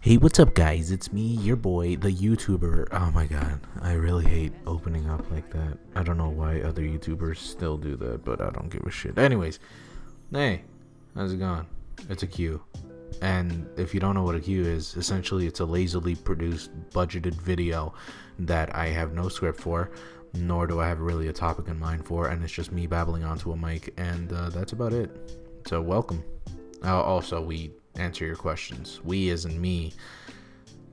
Hey, what's up, guys? It's me, your boy, the YouTuber. Oh my god, I really hate opening up like that. I don't know why other YouTubers still do that, but I don't give a shit. Anyways, hey, how's it going? It's a Q. And if you don't know what a Q is, essentially it's a lazily produced, budgeted video that I have no script for, nor do I have really a topic in mind for, and it's just me babbling onto a mic, and that's about it. So, welcome. Also, we answer your questions. We as in me.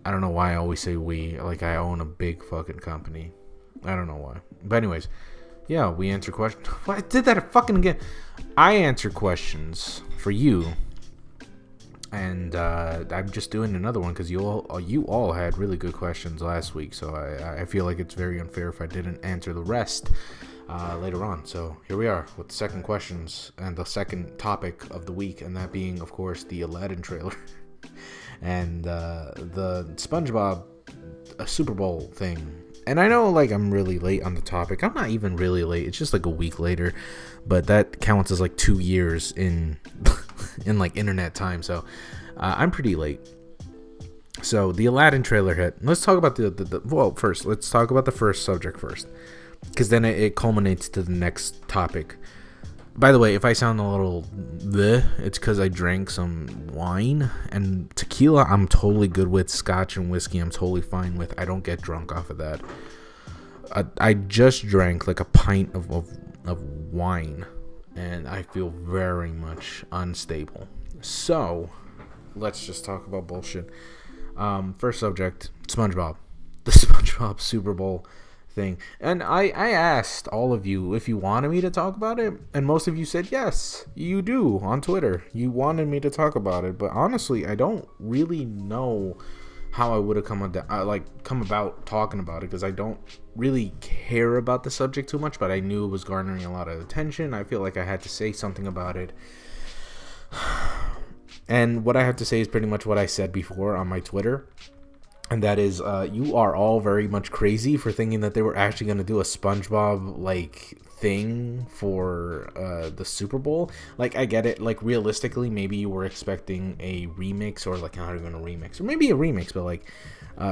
I don't know why I always say we, like I own a big fucking company. I don't know why. But anyways, yeah, we answer questions. I did that fucking again. I answer questions for you. And I'm just doing another one because you all had really good questions last week. So I feel like it's very unfair if I didn't answer the rest later on. So here we are with the second questions and the second topic of the week, and that being, of course, the Aladdin trailer and the SpongeBob Super Bowl thing. And I know, like, I'm really late on the topic. I'm not even really late. It's just like a week later, but that counts as like 2 years in in like internet time. So I'm pretty late. So the Aladdin trailer hit. Let's talk about well, first let's talk about the first subject first, because then it culminates to the next topic. By the way, if I sound a little bleh, it's because I drank some wine and tequila. I'm totally good with. Scotch and whiskey I'm totally fine with. I don't get drunk off of that. I just drank like a pint of wine, and I feel very much unstable. So let's just talk about bullshit. First subject, SpongeBob. The SpongeBob Super Bowl thing. And I asked all of you if you wanted me to talk about it, and most of you said yes, you do on Twitter. You wanted me to talk about it, but honestly, I don't really know how I would have come about talking about it, because I don't really care about the subject too much, but I knew it was garnering a lot of attention. I feel like I had to say something about it. And what I have to say is pretty much what I said before on my Twitter. And that is, you are all very much crazy for thinking that they were actually going to do a SpongeBob, like, thing for the Super Bowl. Like, I get it. Like, realistically, maybe you were expecting a remix, or, like, not even a remix. Or maybe a remix, but, like,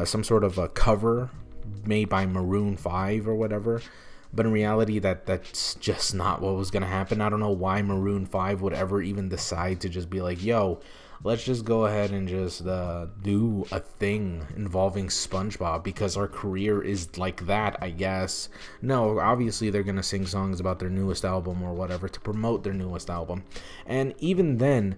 some sort of a cover made by Maroon 5 or whatever. But in reality, that's just not what was going to happen. I don't know why Maroon 5 would ever even decide to just be like, yo, let's just go ahead and just do a thing involving SpongeBob, because our career is like that, I guess. No, obviously they're going to sing songs about their newest album or whatever to promote their newest album. And even then,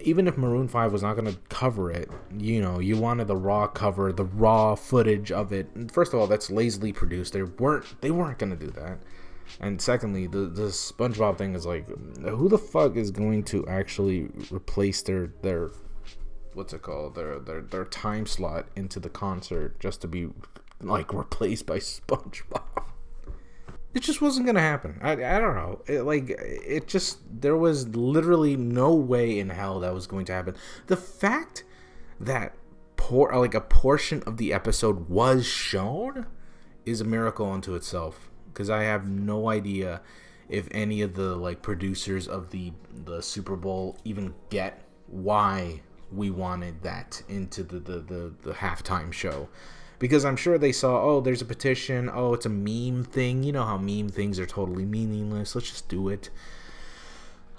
even if Maroon 5 was not going to cover it, you know, you wanted the raw cover, the raw footage of it. And first of all, that's lazily produced. They weren't going to do that. And secondly, the SpongeBob thing is like, who the fuck is going to actually replace their what's it called, their time slot into the concert just to be like replaced by SpongeBob? It just wasn't gonna happen. I don't know. There was literally no way in hell that was going to happen. The fact that a portion of the episode was shown is a miracle unto itself. Because I have no idea if any of the like producers of the Super Bowl even get why we wanted that into the halftime show. Because I'm sure they saw, oh, there's a petition, oh, it's a meme thing. You know how meme things are totally meaningless. Let's just do it.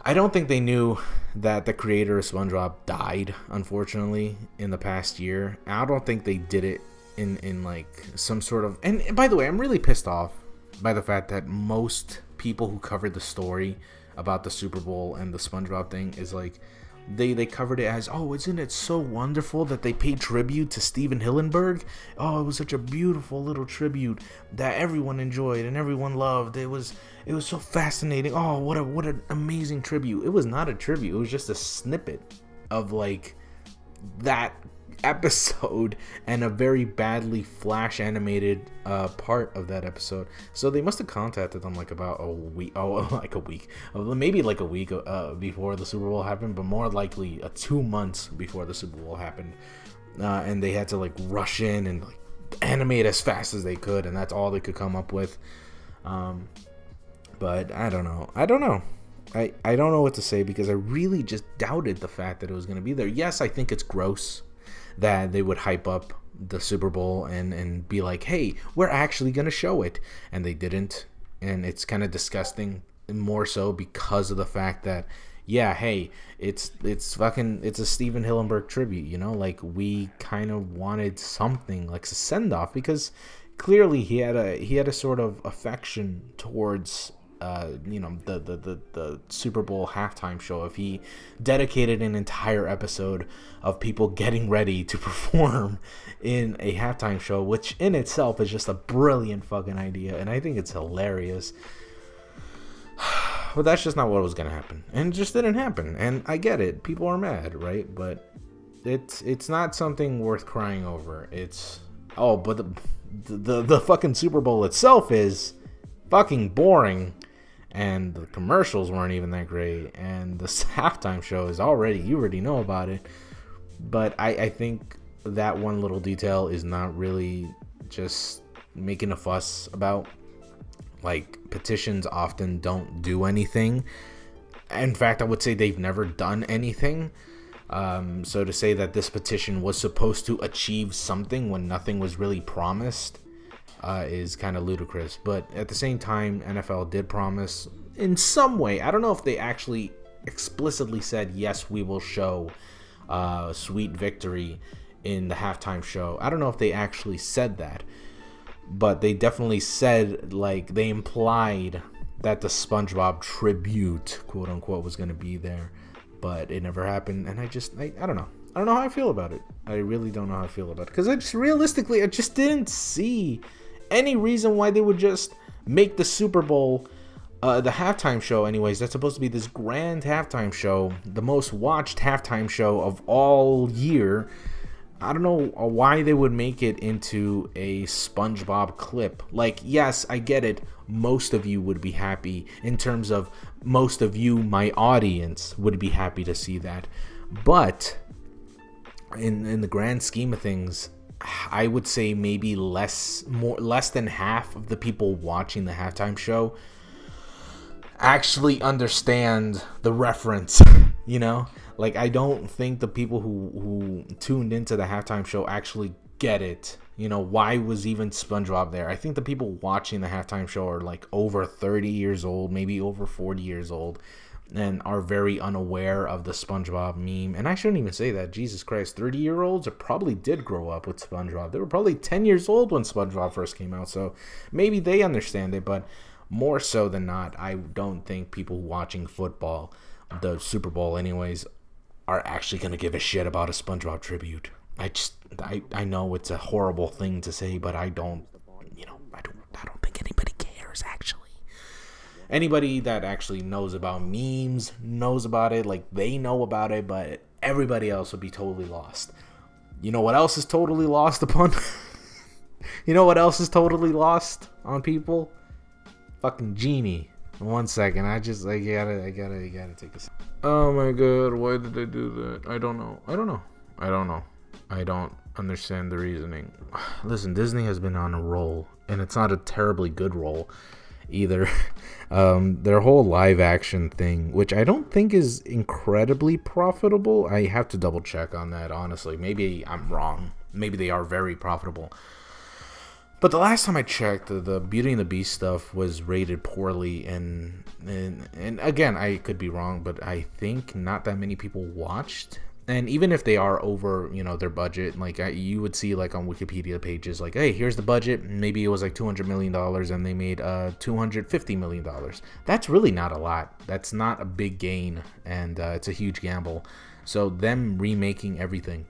I don't think they knew that the creator of SpongeBob died, unfortunately, in the past year. I don't think they did it in like some sort of... And by the way, I'm really pissed off by the fact that most people who covered the story about the Super Bowl and the SpongeBob thing is like, they covered it as, oh, isn't it so wonderful that they paid tribute to Steven Hillenburg? Oh, it was such a beautiful little tribute that everyone enjoyed and everyone loved. It was so fascinating. Oh, what an amazing tribute. It was not a tribute. It was just a snippet of like that episode and a very badly flash animated part of that episode. So they must have contacted them like about a week, maybe like a week before the Super Bowl happened, but more likely 2 months before the Super Bowl happened, and they had to like rush in and like animate as fast as they could, and that's all they could come up with. But I don't know. I don't know what to say, because I really just doubted the fact that it was going to be there. Yes, I think it's gross that they would hype up the Super Bowl and be like, hey, we're actually going to show it. And they didn't. And it's kind of disgusting, more so because of the fact that, yeah, hey, it's a Steven Hillenburg tribute, you know? Like, we kind of wanted something like a send-off, because clearly he had a sort of affection towards the Super Bowl halftime show. If he dedicated an entire episode of people getting ready to perform in a halftime show, which in itself is just a brilliant fucking idea, and I think it's hilarious. But that's just not what was gonna happen, and it just didn't happen. And I get it, people are mad, right? But it's not something worth crying over. It's but the fucking Super Bowl itself is fucking boring, and the commercials weren't even that great, and the halftime show is you already know about it. But I think that one little detail is not really just making a fuss about. Like, petitions often don't do anything. In fact, I would say they've never done anything. So to say that this petition was supposed to achieve something when nothing was really promised is kind of ludicrous. But at the same time, NFL did promise in some way. I don't know if they actually explicitly said, yes, we will show Sweet Victory in the halftime show. I don't know if they actually said that. But they definitely said, like, they implied that the SpongeBob tribute, quote unquote, was going to be there. But it never happened. And I don't know. I don't know how I feel about it. I really don't know how I feel about it. Because I just didn't see any reason why they would just make the Super Bowl, the halftime show anyways. That's supposed to be this grand halftime show, the most watched halftime show of all year. I don't know why they would make it into a SpongeBob clip. Like, yes, I get it. Most of you would be happy. In terms of most of you, my audience, would be happy to see that. But in the grand scheme of things, I would say maybe less than half of the people watching the halftime show actually understand the reference, you know? Like, I don't think the people who tuned into the halftime show actually get it. You know, why was even SpongeBob there? I think the people watching the halftime show are like over 30 years old, maybe over 40 years old, and are very unaware of the SpongeBob meme. And I shouldn't even say that. Jesus Christ, 30-year-olds probably did grow up with SpongeBob. They were probably 10 years old when SpongeBob first came out, so maybe they understand it. But more so than not, I don't think people watching football, the Super Bowl anyways, are actually going to give a shit about a SpongeBob tribute. I know it's a horrible thing to say, but I don't think anybody cares, actually. Anybody that actually knows about memes knows about it, like, they know about it, but everybody else would be totally lost. You know what else is totally lost upon? You know what else is totally lost on people? Fucking Genie. 1 second, I gotta take a second. Oh my god, why did they do that? I don't know. I don't understand the reasoning. Listen, Disney has been on a roll, and it's not a terribly good roll either. Their whole live action thing, which I don't think is incredibly profitable. I have to double check on that, honestly. Maybe I'm wrong. Maybe they are very profitable. But the last time I checked, the Beauty and the Beast stuff was rated poorly, and again, I could be wrong, but I think not that many people watched. And even if they are over, you know, their budget, like you would see like on Wikipedia pages, like, hey, here's the budget. Maybe it was like $200 million, and they made $250 million. That's really not a lot. That's not a big gain, and it's a huge gamble. So them remaking everything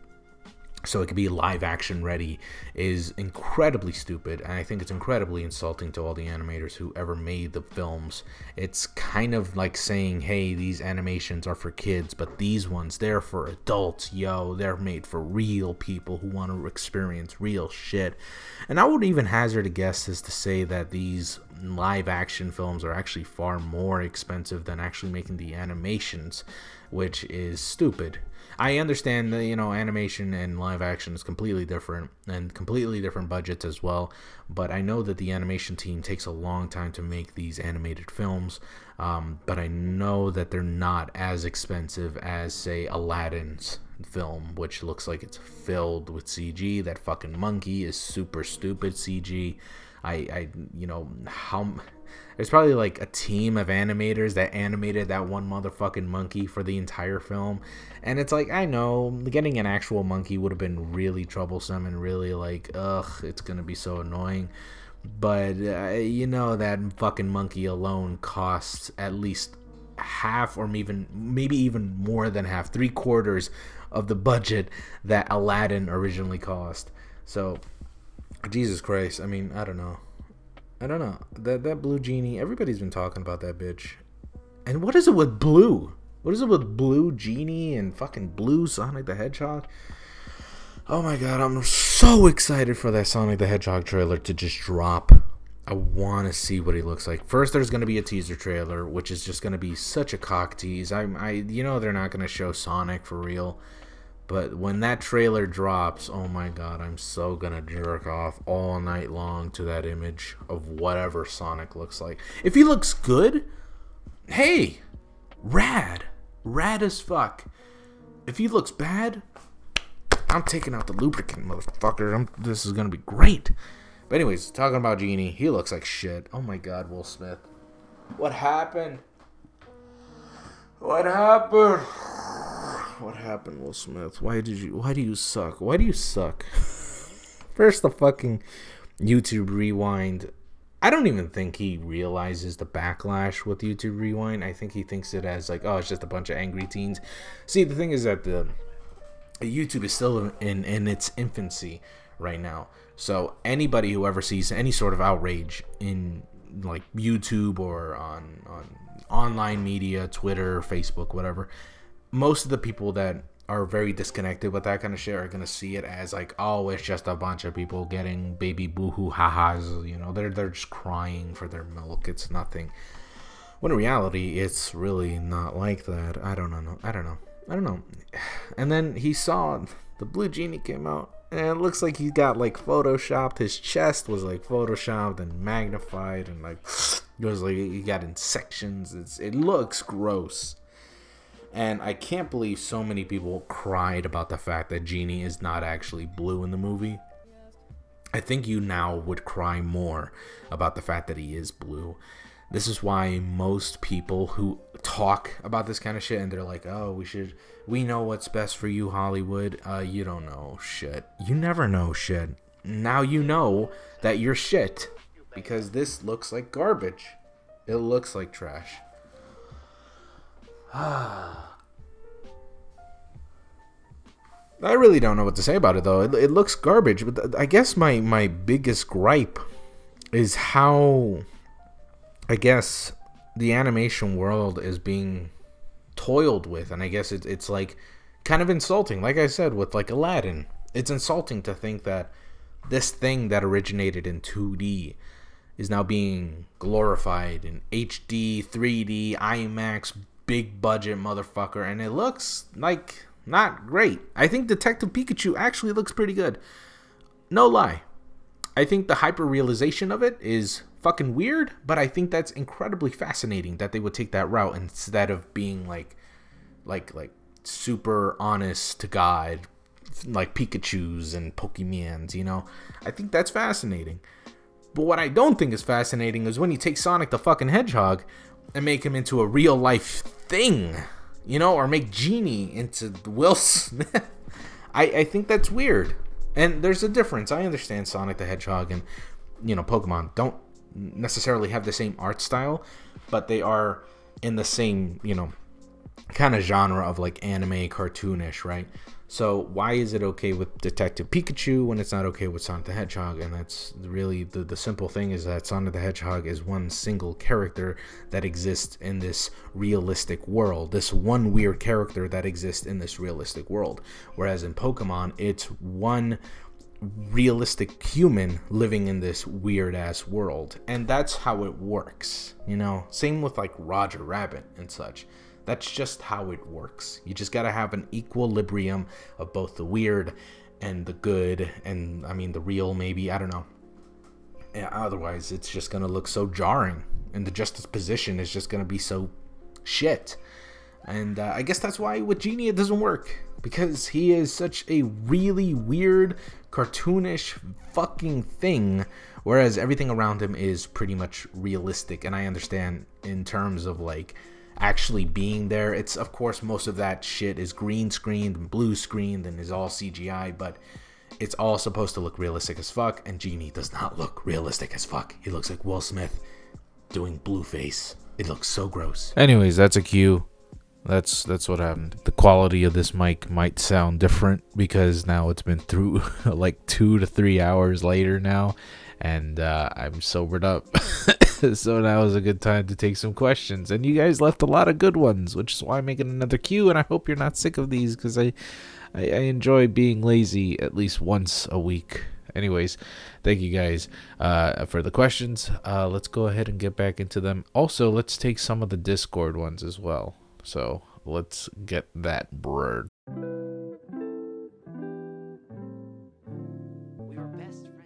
so it could be live action ready is incredibly stupid, and I think it's incredibly insulting to all the animators who ever made the films. It's kind of like saying, hey, these animations are for kids, but these ones, they're for adults. Yo, they're made for real people who want to experience real shit. And I would even hazard a guess as to say that these live action films are actually far more expensive than actually making the animations, which is stupid. I understand that, you know, animation and live action is completely different and completely different budgets as well, but I know that the animation team takes a long time to make these animated films, but I know that they're not as expensive as, say, Aladdin's film, which looks like it's filled with CG. That fucking monkey is super stupid CG. You know, there's probably like a team of animators that animated that one motherfucking monkey for the entire film, and it's like, I know getting an actual monkey would have been really troublesome and really like, ugh, it's gonna be so annoying. But you know, that fucking monkey alone costs at least half, or maybe even more than half, 3/4 of the budget that Aladdin originally cost. So Jesus Christ, I mean, I don't know. That blue genie, everybody's been talking about that bitch. And what is it with blue? What is it with blue genie and fucking blue Sonic the Hedgehog? Oh my god, I'm so excited for that Sonic the Hedgehog trailer to just drop. I want to see what he looks like. First, there's going to be a teaser trailer, which is just going to be such a cock tease. You know, they're not going to show Sonic for real. But when that trailer drops, oh my god, I'm so gonna jerk off all night long to that image of whatever Sonic looks like. If he looks good, hey, rad as fuck. If he looks bad, I'm taking out the lubricant, motherfucker. This is gonna be great. But anyways, talking about Genie, he looks like shit. Oh my god, Will Smith. What happened? What happened? What happened, Will Smith? Why do you suck? Why do you suck? First, the fucking YouTube Rewind. I don't even think he realizes the backlash with YouTube Rewind. I think he thinks it as like, oh, it's just a bunch of angry teens. See, the thing is that the YouTube is still in its infancy right now. So anybody who ever sees any sort of outrage in like YouTube or on online media, Twitter, Facebook, whatever, most of the people that are very disconnected with that kind of shit are gonna see it as like, oh, it's just a bunch of people getting baby boohoo ha-has, you know, they're just crying for their milk, it's nothing. When in reality, it's really not like that. I don't know. And then he saw the Blue Genie came out, and it looks like he got like photoshopped. His chest was like photoshopped and magnified, and like it was like he got in sections. It looks gross. And I can't believe so many people cried about the fact that Genie is not actually blue in the movie. I think you now would cry more about the fact that he is blue. This is why most people who talk about this kind of shit and they're like, oh, we know what's best for you, Hollywood. You don't know shit. You never know shit. Now you know that you're shit because this looks like garbage. It looks like trash. I really don't know what to say about it, though. It looks garbage, but I guess my biggest gripe is how, I guess, the animation world is being toiled with, and I guess it's like kind of insulting. Like I said, with like Aladdin, it's insulting to think that this thing that originated in 2D is now being glorified in HD, 3D, IMAX, big budget motherfucker, and it looks like not great. I think Detective Pikachu actually looks pretty good. No lie. I think the hyper realization of it is fucking weird, but I think that's incredibly fascinating that they would take that route instead of being like super honest to God, like Pikachus and Pokemons, you know? I think that's fascinating. But what I don't think is fascinating is when you take Sonic the fucking Hedgehog and make him into a real life thing, you know, or make Genie into Will Smith. I think that's weird. And there's a difference. I understand Sonic the Hedgehog and, you know, Pokemon don't necessarily have the same art style, but they are in the same, you know, kind of genre of like anime, cartoonish, right? So why is it okay with Detective Pikachu when it's not okay with Sonic the Hedgehog? And that's really the simple thing, is that Sonic the Hedgehog is one single character that exists in this realistic world. This one weird character that exists in this realistic world. Whereas in Pokemon, it's one realistic human living in this weird ass world. And that's how it works, you know. Same with like Roger Rabbit and such. That's just how it works. You just gotta have an equilibrium of both the weird and the good, and I mean the real, maybe, I don't know. Yeah, otherwise it's just gonna look so jarring, and the juxtaposition is just gonna be so shit. And I guess that's why with Genie it doesn't work, because he is such a really weird, cartoonish fucking thing, whereas everything around him is pretty much realistic. And I understand in terms of like actually being there, it's, of course, most of that shit is green screened and blue screened and is all CGI, but it's all supposed to look realistic as fuck, and Genie does not look realistic as fuck. He looks like Will Smith doing Blueface. It looks so gross. Anyways, that's a cue. That's what happened. The quality of this mic might sound different because now it's been through like 2 to 3 hours later now, and I'm sobered up. So now is a good time to take some questions, and you guys left a lot of good ones, which is why I'm making another queue. And I hope you're not sick of these, because I enjoy being lazy at least once a week. Anyways, thank you guys for the questions. Let's go ahead and get back into them. Also, let's take some of the Discord ones as well. So let's get that bird.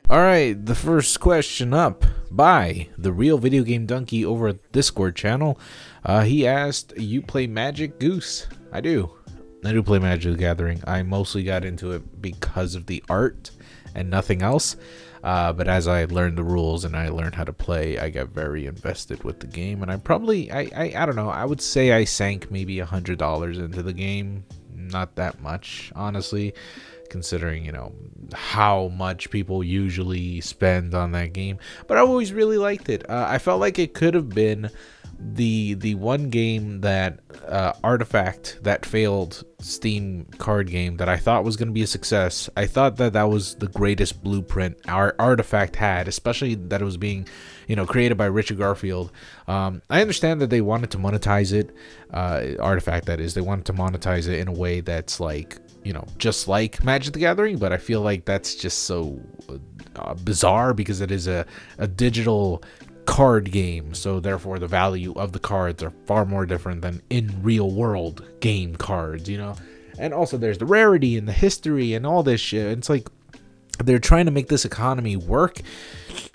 Alright, the first question up by the Real Video Game Donkey over at the Discord channel. He asked, you play Magic Goose? I do play Magic the Gathering. I mostly got into it because of the art and nothing else. But as I learned the rules and I learned how to play, I got very invested with the game. And I probably, I don't know, I would say I sank maybe $100 into the game. Not that much, honestly, considering, you know, how much people usually spend on that game. But I always really liked it. I felt like it could have been the one game that Artifact, that failed Steam card game that I thought was going to be a success. I thought that that was the greatest blueprint our Artifact had, especially that it was being, you know, created by Richard Garfield. I understand that they wanted to monetize it, Artifact that is, they wanted to monetize it in a way that's like, you know, just like Magic the Gathering, but I feel like that's just so bizarre because it is a digital card game, so therefore the value of the cards are far more different than in real world game cards, you know. And also there's the rarity and the history and all this shit. It's like they're trying to make this economy work,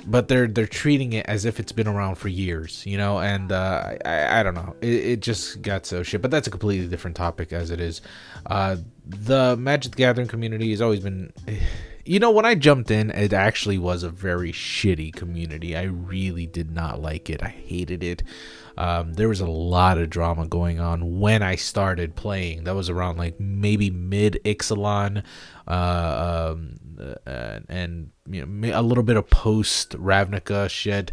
but they're treating it as if it's been around for years, you know. And I don't know, it just got so shit. But that's a completely different topic as it is. The Magic the Gathering community has always been, you know, when I jumped in, it actually was a very shitty community. I really did not like it. I hated it. There was a lot of drama going on when I started playing. That was around like maybe mid-Ixalan, and you know, a little bit of post Ravnica shit.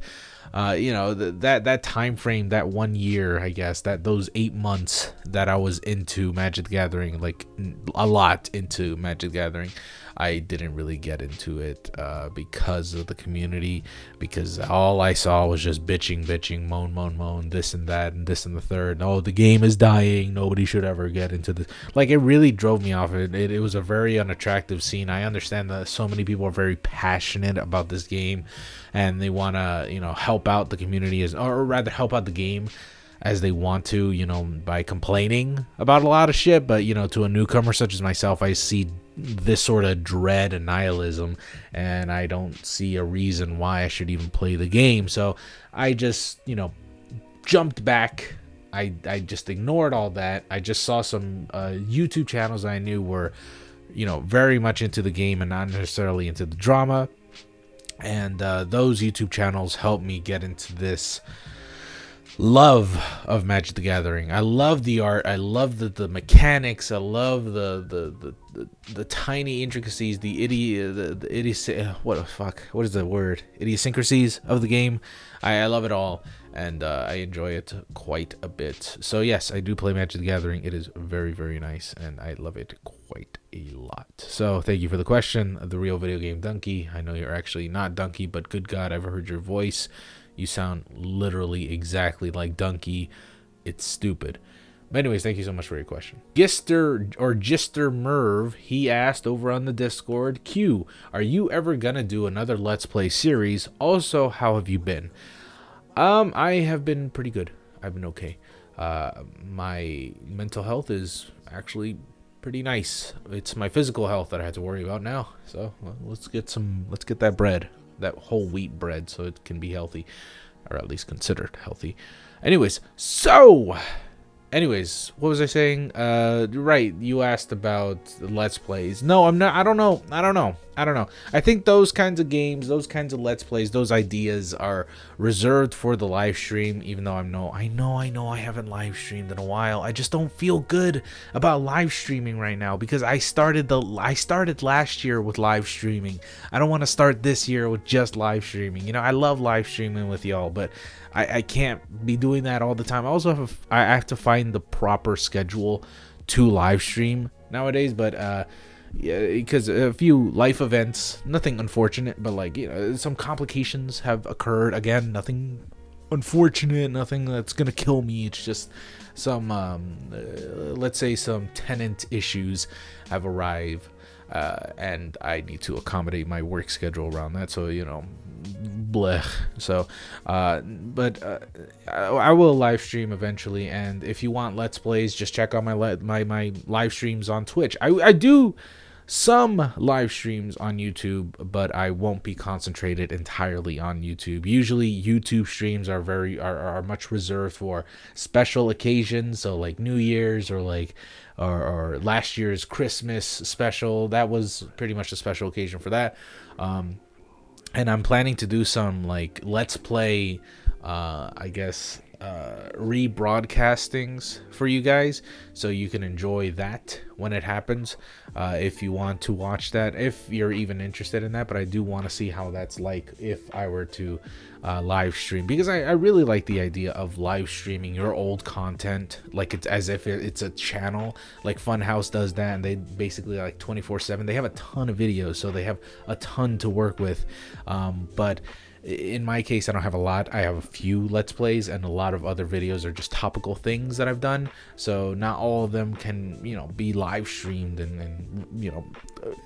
You know, that time frame, that 1 year, I guess, that those 8 months that I was into Magic the Gathering, like a lot into Magic the Gathering, I didn't really get into it because of the community, because all I saw was just bitching, moan, this and that, and this and the third. Oh, the game is dying. Nobody should ever get into this. Like, it really drove me off. It was a very unattractive scene. I understand that so many people are very passionate about this game, and they want to, you know, help out the community, or rather help out the game as they want to, you know, by complaining about a lot of shit. But, you know, to a newcomer such as myself, I see this sort of dread and nihilism, and I don't see a reason why I should even play the game. So I just, you know, jumped back. I just ignored all that. I just saw some YouTube channels I knew were, you know, very much into the game and not necessarily into the drama. And those YouTube channels helped me get into this love of Magic the Gathering. I love the art. I love the mechanics. I love the tiny intricacies, what is the word? Idiosyncrasies of the game. I love it all, and I enjoy it quite a bit. So yes, I do play Magic the Gathering. It is very, very nice, and I love it quite a lot. So thank you for the question, the Real Video Game Donkey. I know you're actually not Donkey, but good God, I've heard your voice. You sound literally exactly like Donkey. It's stupid. But anyways, thank you so much for your question. Gister Merv, he asked over on the Discord, Q, are you ever gonna do another Let's Play series? Also, how have you been? I have been pretty good. I've been okay. My mental health is actually pretty nice. It's my physical health that I have to worry about now. So well, let's get that bread, that whole wheat bread, so it can be healthy, or at least considered healthy. Anyways, what was I saying? Right, you asked about Let's Plays. No, I'm not. I don't know. I think those kinds of games, those kinds of Let's Plays, those ideas are reserved for the live stream, even though I know I haven't live streamed in a while. I just don't feel good about live streaming right now because I started last year with live streaming. I don't want to start this year with just live streaming. You know, I love live streaming with y'all, but I can't be doing that all the time. I also have to find the proper schedule to live stream nowadays, but yeah, because a few life events, nothing unfortunate, but like, you know, some complications have occurred. Again, nothing unfortunate, nothing that's gonna kill me. It's just some let's say some tenant issues have arrived, and I need to accommodate my work schedule around that. So, you know, blech. So but I will live stream eventually, and if you want Let's Plays, just check out my live streams on Twitch. I do some live streams on YouTube, but I won't be concentrated entirely on YouTube. Usually YouTube streams are much reserved for special occasions, so like New Year's or like or last year's Christmas special. That was pretty much a special occasion for that. And I'm planning to do some like Let's Play, I guess, rebroadcastings for you guys, so you can enjoy that when it happens, if you want to watch that, if you're even interested in that. But I do want to see how that's like if I were to live stream, because I really like the idea of live streaming your old content, like it's as if it's a channel. Like Funhouse does that, and they basically like 24/7. They have a ton of videos, so they have a ton to work with, but in my case, I don't have a lot. I have a few Let's Plays, and a lot of other videos are just topical things that I've done. So not all of them can, you know, be live streamed and you know,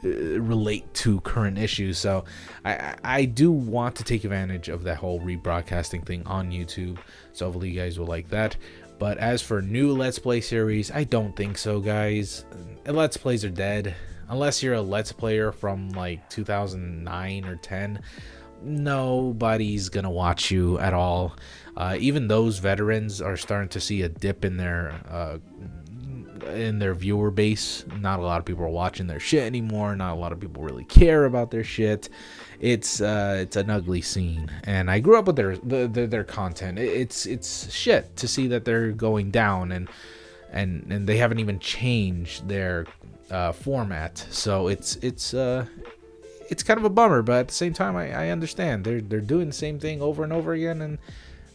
relate to current issues. So I do want to take advantage of that whole rebroadcasting thing on YouTube. So hopefully you guys will like that. But as for new Let's Play series, I don't think so, guys. Let's Plays are dead. Unless you're a Let's Player from like 2009 or 10. Nobody's gonna watch you at all. Even those veterans are starting to see a dip in their viewer base. Not a lot of people are watching their shit anymore. Not a lot of people really care about their shit. It's an ugly scene, and I grew up with their content. It's shit to see that they're going down, and they haven't even changed their format. So it's kind of a bummer, but at the same time, I understand. They're doing the same thing over and over again, and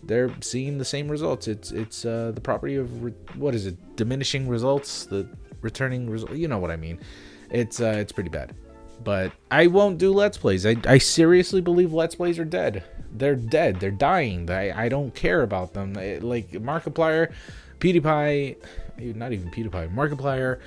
they're seeing the same results. It's the property of what is it? Diminishing results, the returning result. You know what I mean? It's pretty bad. But I won't do Let's Plays. I seriously believe Let's Plays are dead. They're dead. They're dying. I don't care about them. Like Markiplier, PewDiePie, not even PewDiePie, Markiplier,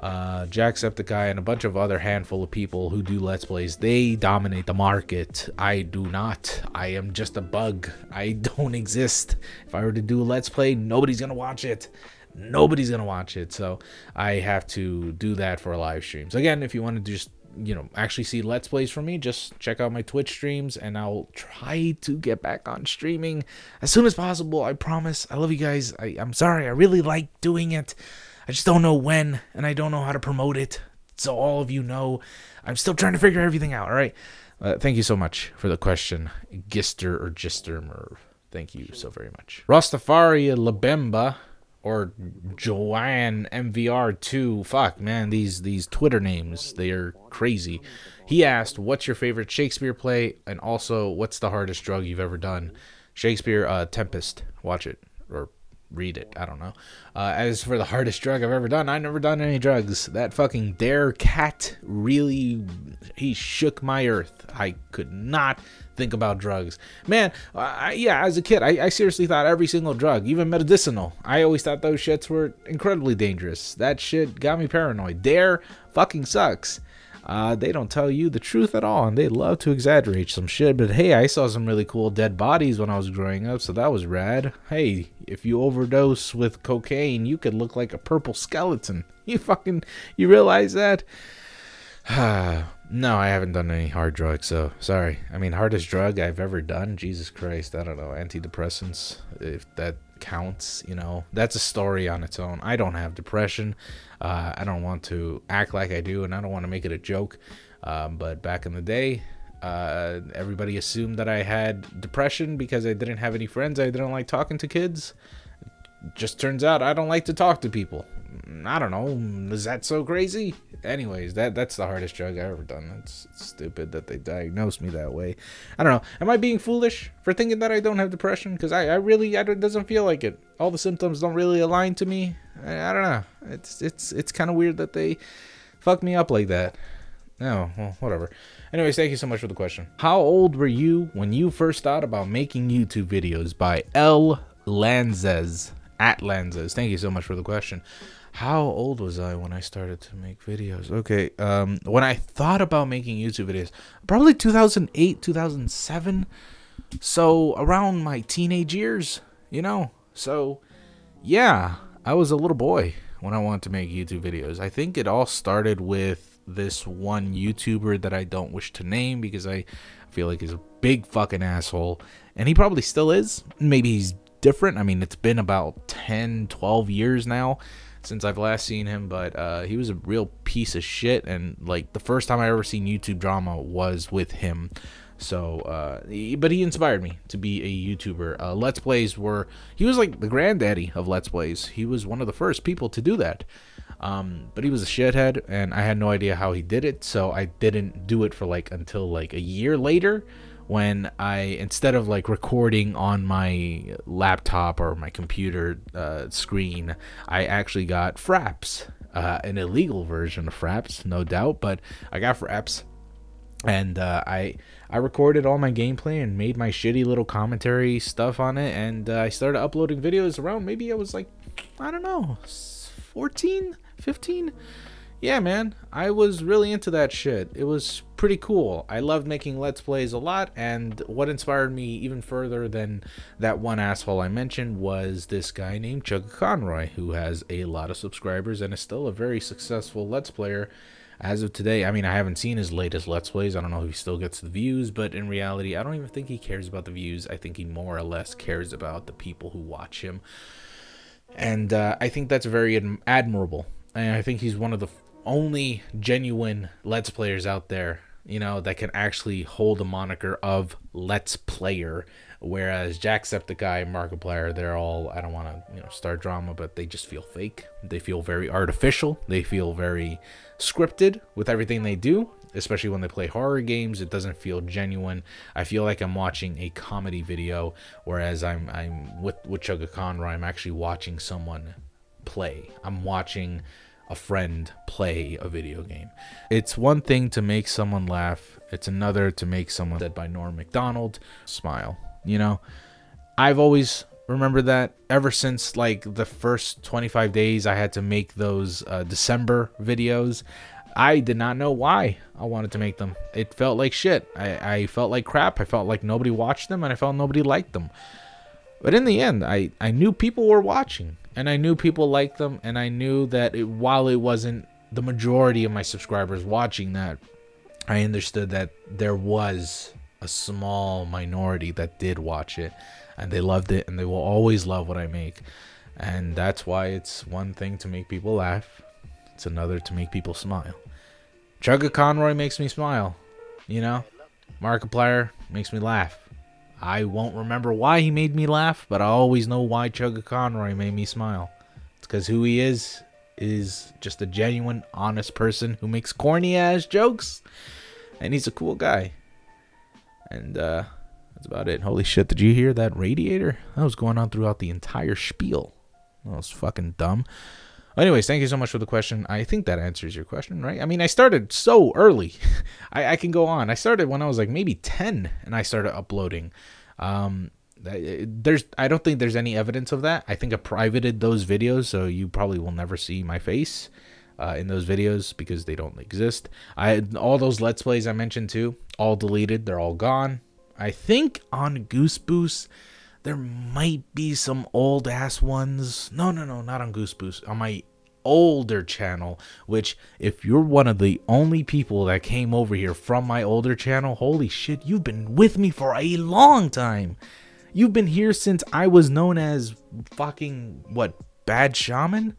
Jacksepticeye, and a bunch of other handful of people who do Let's Plays. They dominate the market. I do not. I am just a bug. I don't exist. If I were to do a Let's Play, nobody's gonna watch it. Nobody's gonna watch it. So I have to do that for live streams. Again, if you want to just, you know, actually see Let's Plays from me, just check out my Twitch streams, and I'll try to get back on streaming as soon as possible. I promise. I love you guys. I'm sorry. I really like doing it. I just don't know when, and I don't know how to promote it. So all of you know, I'm still trying to figure everything out. All right. Thank you so much for the question, Gister Merv. Thank you so very much. Rastafari Labemba, or Joanne MVR2. Fuck, man, these Twitter names, they are crazy. He asked, what's your favorite Shakespeare play, and also what's the hardest drug you've ever done? Shakespeare, Tempest. Watch it, or read it. I don't know. As for the hardest drug I've ever done, I've never done any drugs. That fucking Dare cat really, he shook my earth. I could not think about drugs. Man, yeah, as a kid, I seriously thought every single drug, even medicinal, I always thought those shits were incredibly dangerous. That shit got me paranoid. Dare fucking sucks. They don't tell you the truth at all, and they love to exaggerate some shit. But hey, I saw some really cool dead bodies when I was growing up, so that was rad. Hey, if you overdose with cocaine, you could look like a purple skeleton. You realize that? No, I haven't done any hard drugs, so sorry. I mean, hardest drug I've ever done? Jesus Christ, I don't know. Antidepressants, if that counts, you know, that's a story on its own. I don't have depression. I don't want to act like I do, and I don't want to make it a joke. But back in the day, everybody assumed that I had depression because I didn't have any friends. I didn't like talking to kids. Just turns out I don't like to talk to people. I don't know. Is that so crazy? Anyways, that's the hardest drug I've ever done. It's stupid that they diagnosed me that way. I don't know. Am I being foolish for thinking that I don't have depression? Because it doesn't feel like it. All the symptoms don't really align to me. I don't know. It's kind of weird that they fuck me up like that. No, well, whatever. Anyways, thank you so much for the question. How old were you when you first thought about making YouTube videos? By L. Lanzes. At Lanzes. Thank you so much for the question. How old was I when I started to make videos? Okay, when I thought about making YouTube videos, probably 2008, 2007. So around my teenage years, you know. So yeah, I was a little boy when I wanted to make YouTube videos. I think it all started with this one YouTuber that I don't wish to name because I feel like he's a big fucking asshole, and he probably still is. Maybe he's different. I mean, it's been about 10, 12 years now since I've last seen him, but he was a real piece of shit, and like the first time I ever seen YouTube drama was with him. So but he inspired me to be a YouTuber. Let's Plays he was like the granddaddy of Let's Plays. He was one of the first people to do that. But he was a shithead, and I had no idea how he did it, so I didn't do it for until a year later, when instead of recording on my laptop or my computer screen, I actually got Fraps, an illegal version of Fraps, no doubt, but I got Fraps, and I recorded all my gameplay and made my shitty little commentary stuff on it, and I started uploading videos around, maybe I was I don't know, 14, 15. Yeah, man, I was really into that shit. It was pretty cool. I loved making Let's Plays a lot, and what inspired me even further than that one asshole I mentioned was this guy named Chugga Conroy, who has a lot of subscribers and is still a very successful Let's Player as of today. I mean, I haven't seen his latest Let's Plays. I don't know if he still gets the views, but in reality, I don't even think he cares about the views. I think he more or less cares about the people who watch him. And I think that's very admirable. And I think he's one of the only genuine Let's Players out there, you know, that can actually hold a moniker of Let's Player, whereas Jacksepticeye, Markiplier, they're all, I don't want to start drama, but they just feel fake. They feel very artificial. They feel very scripted with everything they do, especially when they play horror games. It doesn't feel genuine. I feel like I'm watching a comedy video, whereas I'm with Chugga Conroy, I'm actually watching someone play. I'm watching a friend play a video game. It's one thing to make someone laugh. It's another to make someone, said by Norm Macdonald, smile. You know, I've always remembered that ever since the first 25 days I had to make those December videos. I did not know why I wanted to make them. It felt like shit. I felt like crap. I felt like nobody watched them, and I felt nobody liked them. But in the end, I knew people were watching, and I knew people liked them, and I knew that while it wasn't the majority of my subscribers watching that, I understood that there was a small minority that did watch it, and they loved it, and they will always love what I make. And that's why it's one thing to make people laugh. It's another to make people smile. Chugga Conroy makes me smile, you know? Markiplier makes me laugh. I won't remember why he made me laugh, but I always know why Chugga Conroy made me smile. It's because who he is just a genuine, honest person who makes corny-ass jokes, and he's a cool guy. And that's about it. Holy shit, did you hear that radiator? That was going on throughout the entire spiel. That was fucking dumb. Anyways, thank you so much for the question. I think that answers your question, right? I mean, I started so early. I can go on. I started when I was like maybe 10, and I started uploading. I don't think there's any evidence of that. I think I privated those videos, so you probably will never see my face in those videos because they don't exist. All those Let's Plays I mentioned too, all deleted. They're all gone. I think on Goose Boost there might be some old ass ones. No, not on Goose Boost. On my older channel, which if you're one of the only people that came over here from my older channel, holy shit, you've been with me for a long time. You've been here since I was known as fucking, what, Bad Shaman?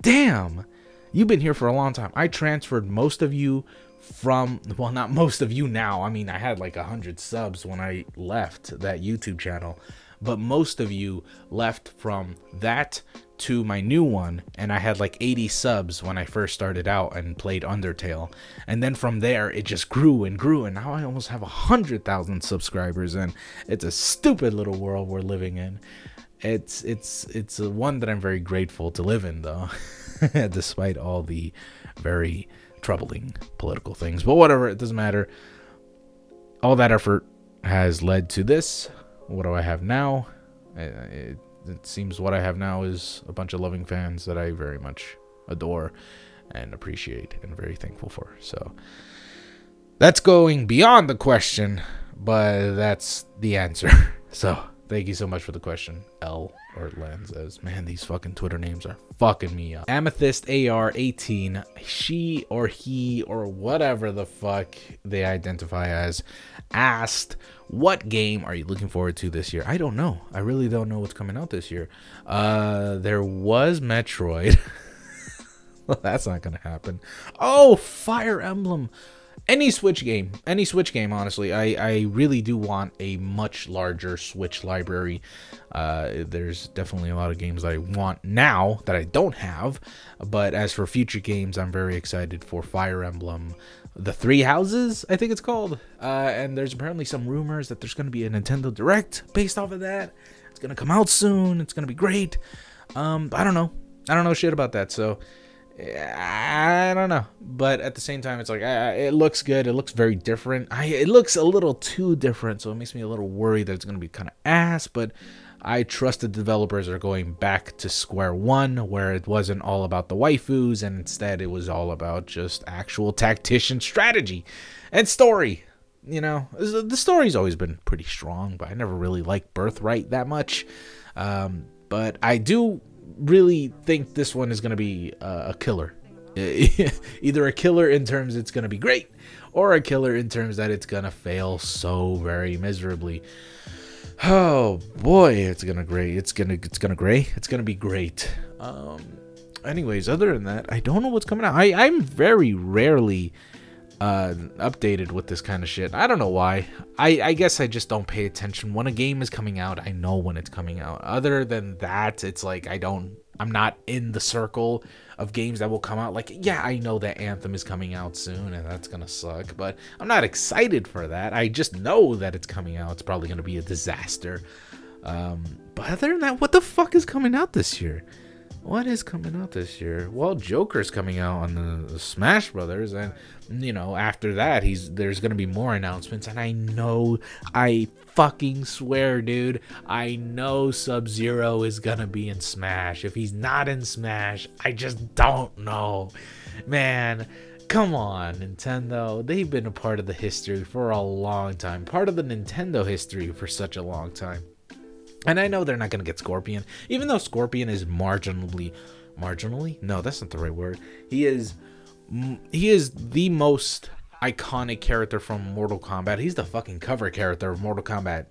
Damn. You've been here for a long time. I transferred most of you from, well, not most of you now. I mean, I had like 100 subs when I left that YouTube channel. But most of you left from that to my new one, and I had like 80 subs when I first started out and played Undertale. And then from there, it just grew and grew, and now I almost have 100,000 subscribers, and it's a stupid little world we're living in. It's a one that I'm very grateful to live in, though, despite all the very troubling political things. But whatever, it doesn't matter. All that effort has led to this. What do I have now? It seems what I have now is a bunch of loving fans that I very much adore and appreciate and very thankful for. So that's going beyond the question, but that's the answer. So thank you so much for the question, L or Lanzes. Man, these fucking Twitter names are fucking me up. Amethyst AR18, she or he or whatever the fuck they identify as, asked, what game are you looking forward to this year? I don't know. I really don't know what's coming out this year. There was Metroid. Well, that's not gonna happen. Oh, Fire Emblem. Any Switch game, honestly. I really do want a much larger Switch library. There's definitely a lot of games I want now that I don't have, but as for future games, I'm very excited for Fire Emblem, The Three Houses, I think it's called, and there's apparently some rumors that there's going to be a Nintendo Direct based off of that. It's going to come out soon. It's going to be great. I don't know shit about that, so I don't know, but at the same time, it's like it looks good. It looks very different. It looks a little too different, so it makes me a little worried that it's going to be kind of ass. But I trust the developers are going back to square one, where it wasn't all about the waifus, and instead it was all about just actual tactician strategy and story. You know, the story's always been pretty strong, but I never really liked Birthright that much. But I do really think this one is going to be a killer. Either a killer in terms it's going to be great, or a killer in terms that it's going to fail so very miserably. Oh boy, it's going to be great. Anyways, other than that, I don't know what's coming out. I'm very rarely updated with this kind of shit. I don't know why. I guess I just don't pay attention. When a game is coming out, I know when it's coming out. Other than that, it's like I'm not in the circle of games that will come out. Like, yeah, I know that Anthem is coming out soon and that's gonna suck, but I'm not excited for that. I just know that it's coming out. It's probably gonna be a disaster. But other than that, what the fuck is coming out this year? What is coming out this year? Well, Joker's coming out on the Smash Brothers, and you know, after that, there's gonna be more announcements. And I fucking swear, dude, I know Sub-Zero is gonna be in Smash. If he's not in Smash, I just don't know, man. Come on, Nintendo. They've been a part of the history for a long time, part of the Nintendo history for such a long time. And I know they're not going to get Scorpion, even though Scorpion is marginally, no, that's not the right word. He is the most iconic character from Mortal Kombat. He's the fucking cover character of Mortal Kombat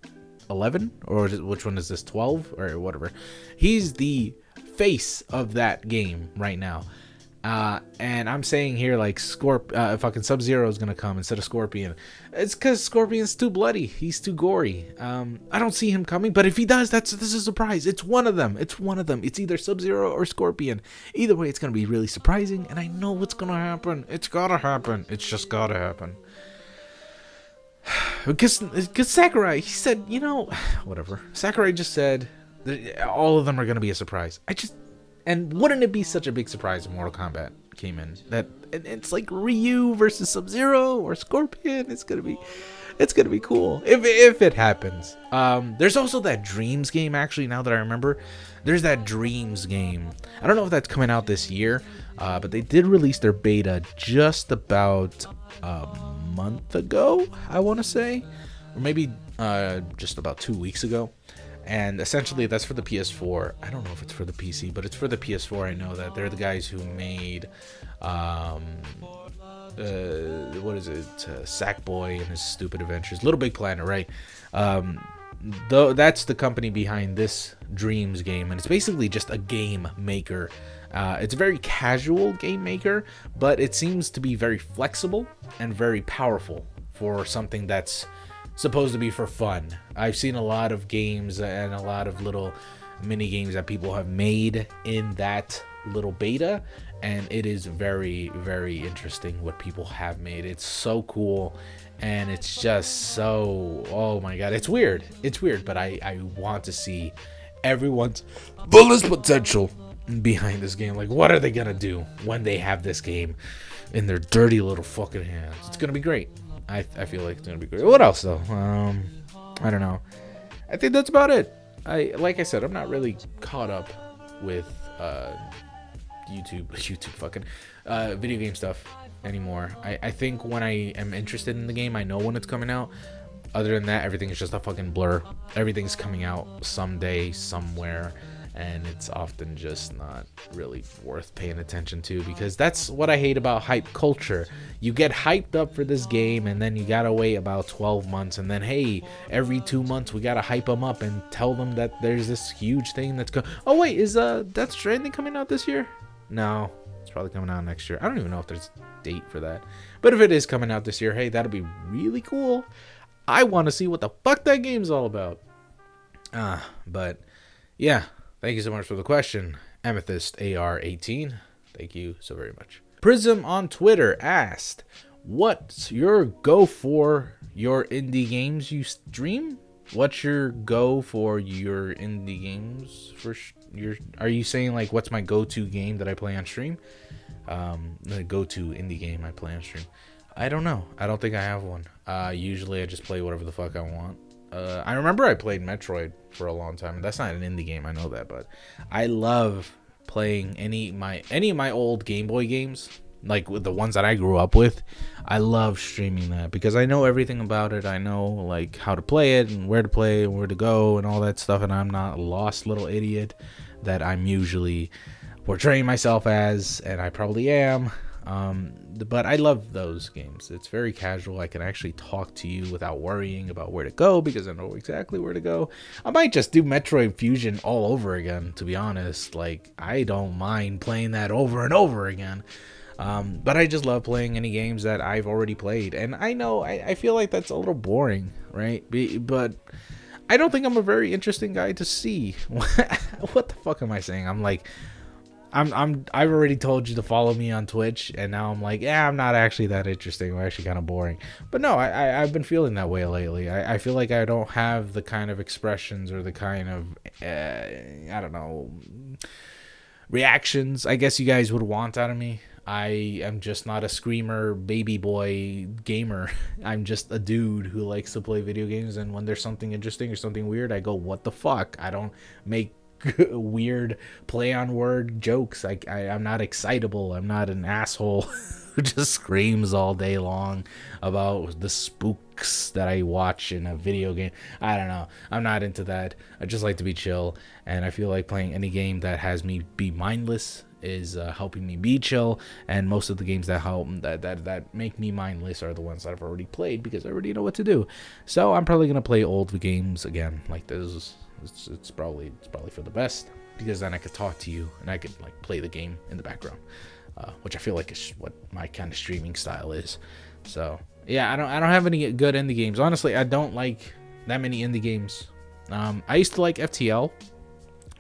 11, or which one is this, 12 or whatever. He's the face of that game right now. And I'm saying here, like, fucking Sub-Zero is gonna come instead of Scorpion. It's because Scorpion's too bloody. He's too gory. I don't see him coming, but if he does, this is a surprise. It's one of them. It's either Sub-Zero or Scorpion. Either way, it's gonna be really surprising, and I know what's gonna happen. It's gotta happen. It's just gotta happen. Because Sakurai, he said, you know, whatever. Sakurai just said that all of them are gonna be a surprise. And wouldn't it be such a big surprise if Mortal Kombat came in? That it's like Ryu versus Sub-Zero or Scorpion. It's gonna be cool if it happens. There's also that Dreams game. Actually, now that I remember, there's that Dreams game. I don't know if that's coming out this year, but they did release their beta just about a month ago, I want to say, or maybe just about 2 weeks ago. And essentially that's for the PS4. I don't know if it's for the PC, but it's for the PS4. I know that they're the guys who made what is it, Sackboy and his Stupid Adventures, Little Big Planet, right? Though that's the company behind this Dreams game, and it's basically just a game maker. It's a very casual game maker, but it seems to be very flexible and very powerful for something that's supposed to be for fun. I've seen a lot of games and a lot of little mini games that people have made in that little beta, and it is very, very interesting what people have made. It's so cool, and it's just so, oh my god, it's weird, but I want to see everyone's fullest potential behind this game. Like, what are they gonna do when they have this game in their dirty little fucking hands? It's gonna be great. I feel like it's gonna be great. What else though? I don't know. I think that's about it. Like I said, I'm not really caught up with YouTube fucking video game stuff anymore. I think when I am interested in the game, I know when it's coming out. Other than that, everything is just a fucking blur. Everything's coming out someday, somewhere, and it's often just not really worth paying attention to, because that's what I hate about hype culture. You get hyped up for this game, and then you gotta wait about 12 months, and then hey, every 2 months we gotta hype them up and tell them that there's this huge thing that's oh wait, is Death Stranding coming out this year? No, it's probably coming out next year. I don't even know if there's a date for that, but if it is coming out this year, hey, that'll be really cool. I want to see what the fuck that game's all about. But yeah, thank you so much for the question, Amethyst AR18. Thank you so very much. Prism on Twitter asked, what's your go for your indie games you stream? What's your go for your indie games for are you saying like what's my go-to game that I play on stream? The go-to indie game I play on stream. I don't know. I don't think I have one. Usually I just play whatever the fuck I want. I remember I played Metroid for a long time. That's not an indie game, I know that, but I love playing any of my old Game Boy games, like with the ones that I grew up with. I love streaming that because I know everything about it. I know like how to play it and where to play and where to go and all that stuff, and I'm not a lost little idiot that I'm usually portraying myself as, and I probably am. But I love those games. It's very casual. I can actually talk to you without worrying about where to go because I know exactly where to go. I might just do Metroid Fusion all over again, to be honest. Like, I don't mind playing that over and over again. But I just love playing any games that I've already played. And I know, I feel like that's a little boring, right? But I don't think I'm a very interesting guy to see. What the fuck am I saying? I'm like, I've already told you to follow me on Twitch, and now I'm like, yeah, I'm not actually that interesting. I'm actually kind of boring. But no, I've been feeling that way lately. I feel like I don't have the kind of expressions or the kind of, I don't know, reactions I guess you guys would want out of me. I am just not a screamer baby boy gamer. I'm just a dude who likes to play video games, and when there's something interesting or something weird, I go, what the fuck? I don't make weird play on word jokes. I'm not excitable. I'm not an asshole who just screams all day long about the spooks that I watch in a video game. I don't know. I'm not into that. I just like to be chill, and I feel like playing any game that has me be mindless is helping me be chill, and most of the games that help that make me mindless are the ones that I've already played because I already know what to do. So I'm probably gonna play old games again like this. It's probably for the best, because then I could talk to you and I could like play the game in the background, which I feel like is what my kind of streaming style is. So yeah, I don't have any good indie games. Honestly, I don't like that many indie games. I used to like FTL,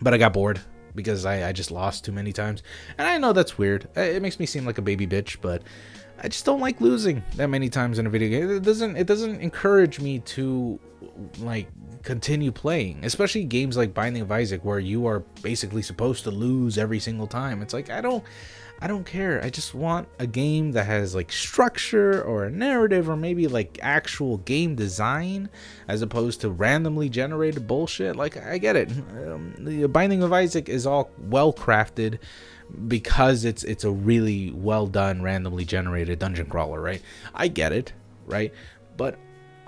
but I got bored because I just lost too many times, and I know that's weird. It makes me seem like a baby bitch, but I just don't like losing that many times in a video game. It doesn't encourage me to like continue playing, especially games like Binding of Isaac, where you are basically supposed to lose every single time. It's like, I don't care. I just want a game that has like structure or a narrative or maybe like actual game design as opposed to randomly generated bullshit. Like, I get it. The Binding of Isaac is all well crafted because it's a really well done randomly generated dungeon crawler, right? I get it, right? But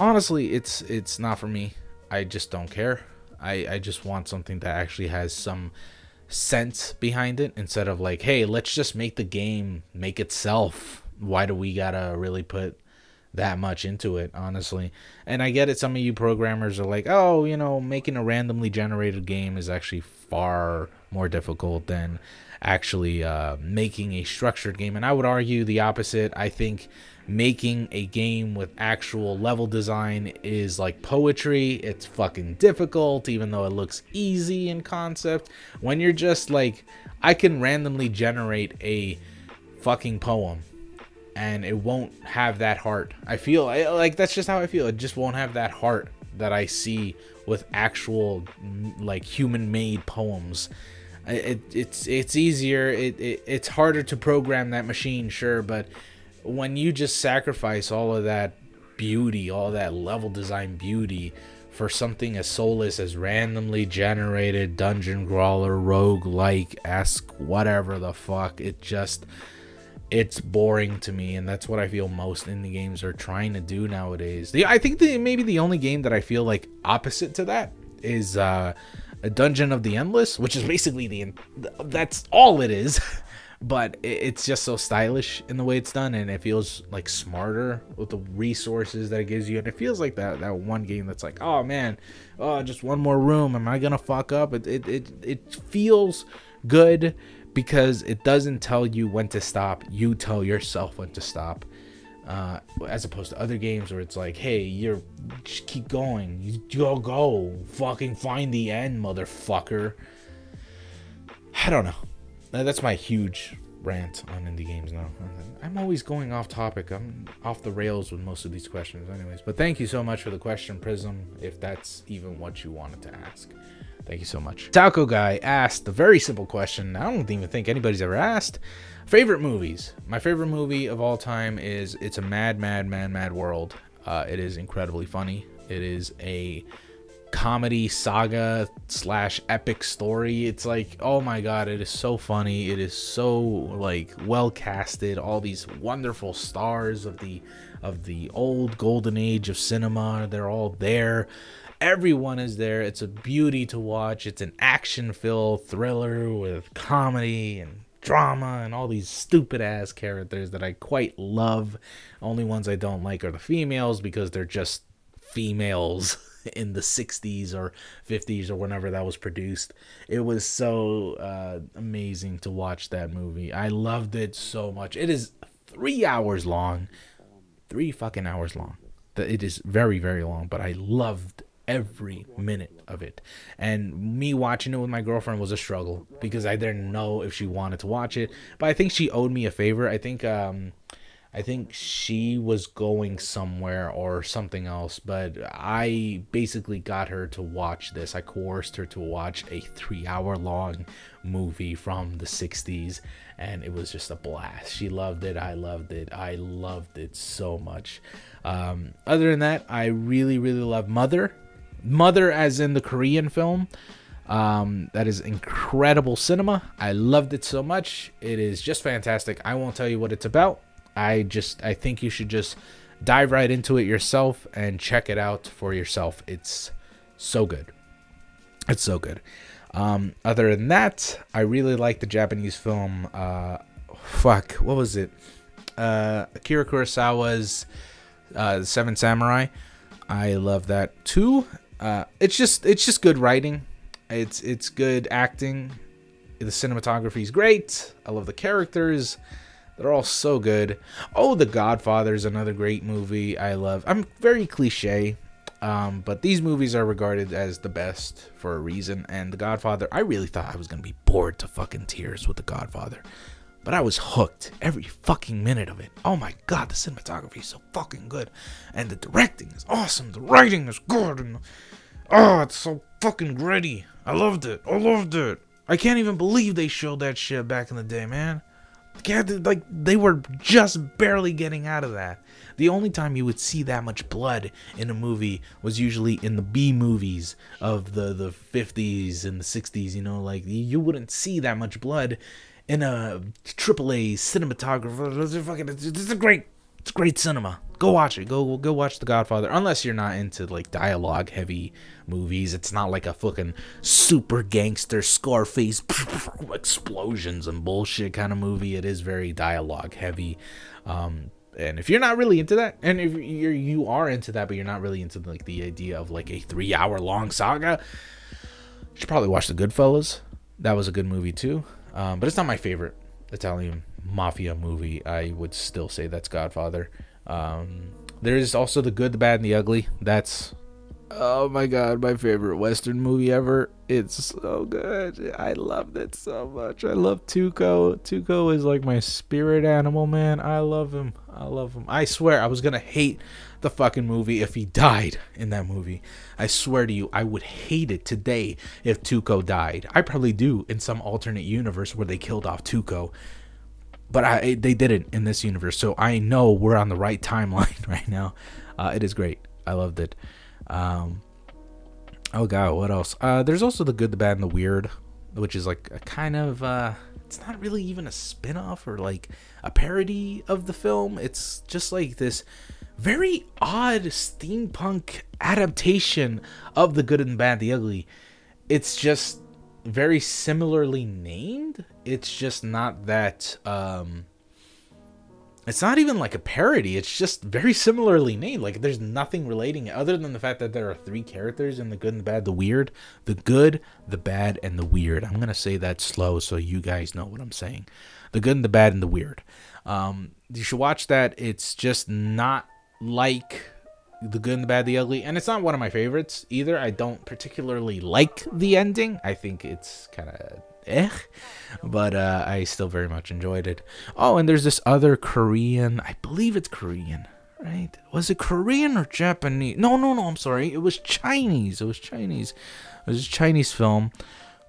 honestly, it's not for me. I just don't care. I just want something that actually has some sense behind it, instead of like, hey, let's just make the game make itself. Why do we gotta really put that much into it, honestly? And I get it, some of you programmers are like, oh, you know, making a randomly generated game is actually far more difficult than actually making a structured game. And I would argue the opposite. I think making a game with actual level design is like poetry. It's fucking difficult, even though it looks easy in concept. When you're just like, I can randomly generate a fucking poem and it won't have that heart. I feel like that's just how I feel. It just won't have that heart that I see with actual like human made poems. It's easier. It's harder to program that machine, sure, but when you just sacrifice all of that beauty, all that level design beauty for something as soulless as randomly generated dungeon crawler, rogue-like-esque, whatever the fuck, it's boring to me. And that's what I feel most indie games are trying to do nowadays. I think maybe the only game that I feel like opposite to that is a Dungeon of the Endless, which is basically that's all it is. But it's just so stylish in the way it's done, and it feels like smarter with the resources that it gives you. And it feels like that one game that's like, oh man, just one more room, am I gonna fuck up? It feels good because it doesn't tell you when to stop, you tell yourself when to stop, as opposed to other games where it's like, hey, just keep going, you go fucking find the end, motherfucker. I don't know. That's my huge rant on indie games now. I'm always going off topic. I'm off the rails with most of these questions anyways. But thank you so much for the question, Prism, if that's even what you wanted to ask. Thank you so much. Talco Guy asked a very simple question I don't even think anybody's ever asked. Favorite movies. My favorite movie of all time is It's a Mad, Mad, Mad, Mad World. It is incredibly funny. It is a comedy saga / epic story. It's like, oh my god, it is so funny. It is so like well casted. All these wonderful stars of the old golden age of cinema, they're all there. Everyone is there. It's a beauty to watch. It's an action filled thriller with comedy and drama and all these stupid ass characters that I quite love. Only ones I don't like are the females, because they're just females in the 60s or 50s or whenever that was produced. It was so amazing to watch that movie. I loved it so much. It is 3 hours long. 3 fucking hours long. It is very, very long, but I loved every minute of it. And me watching it with my girlfriend was a struggle because I didn't know if she wanted to watch it, but I think she owed me a favor. I think she was going somewhere or something else, but I basically got her to watch this. I coerced her to watch a 3 hour long movie from the 60s, and it was just a blast. She loved it. I loved it. I loved it so much. Other than that, I really, really love Mother. Mother as in the Korean film. That is incredible cinema. I loved it so much. It is just fantastic. I won't tell you what it's about. I think you should just dive right into it yourself and check it out for yourself. It's so good. It's so good. Other than that, I really like the Japanese film. What was it? Akira Kurosawa's The Seven Samurai. I love that too. It's just good writing. It's good acting. The cinematography is great. I love the characters. They're all so good. Oh, The Godfather is another great movie I love. I'm very cliche, but these movies are regarded as the best for a reason. And The Godfather, I really thought I was going to be bored to fucking tears with The Godfather. But I was hooked every fucking minute of it. Oh my god, the cinematography is so fucking good. And the directing is awesome. The writing is good. And Oh, it's so fucking gritty. I loved it. I loved it. I can't even believe they showed that shit back in the day, man. Like, they were just barely getting out of that. The only time you would see that much blood in a movie was usually in the B movies of the 50s and the 60s, you know, like, you wouldn't see that much blood in a AAA cinematographer. It's great cinema. Go watch it. Go watch The Godfather. Unless you're not into like dialogue heavy movies. It's not like a fucking super gangster Scarface explosions and bullshit kind of movie. It is very dialogue heavy. And if you're not really into that, and if you are into that, but you're not really into like the idea of like a 3-hour long saga, you should probably watch The Goodfellas. That was a good movie too. But it's not my favorite Italian mafia movie. I would still say that's Godfather. There's also The Good, the Bad, and the Ugly. That's, oh my god, my favorite Western movie ever. It's so good. I loved it so much. I love Tuco. Tuco is like my spirit animal, man. I love him. I love him. I swear I was gonna hate the fucking movie if he died in that movie. I swear to you, I would hate it today if Tuco died. I probably do in some alternate universe where they killed off Tuco. But they didn't in this universe, so I know we're on the right timeline right now. It is great. I loved it. Oh god, what else? There's also The Good, the Bad, and the Weird, which is like a kind of it's not really even a spin-off or like a parody of the film. It's just like this very odd steampunk adaptation of The Good and the Bad, the Ugly. It's just very similarly named. It's just not that it's not even like a parody. It's just very similarly named. Like there's nothing relating other than the fact that there are 3 characters in The Good and the Bad, the Weird. The Good, the Bad, and the Weird. I'm gonna say that slow so you guys know what I'm saying. The Good and the Bad and the Weird. You should watch that. It's just not like The Good and the Bad, the Ugly, and it's not one of my favorites either. I don't particularly like the ending. I think it's kind of but I still very much enjoyed it. Oh, and there's this other Korean, I believe it's Korean, right? Was it Korean or Japanese? No, I'm sorry. It was Chinese. It was a Chinese film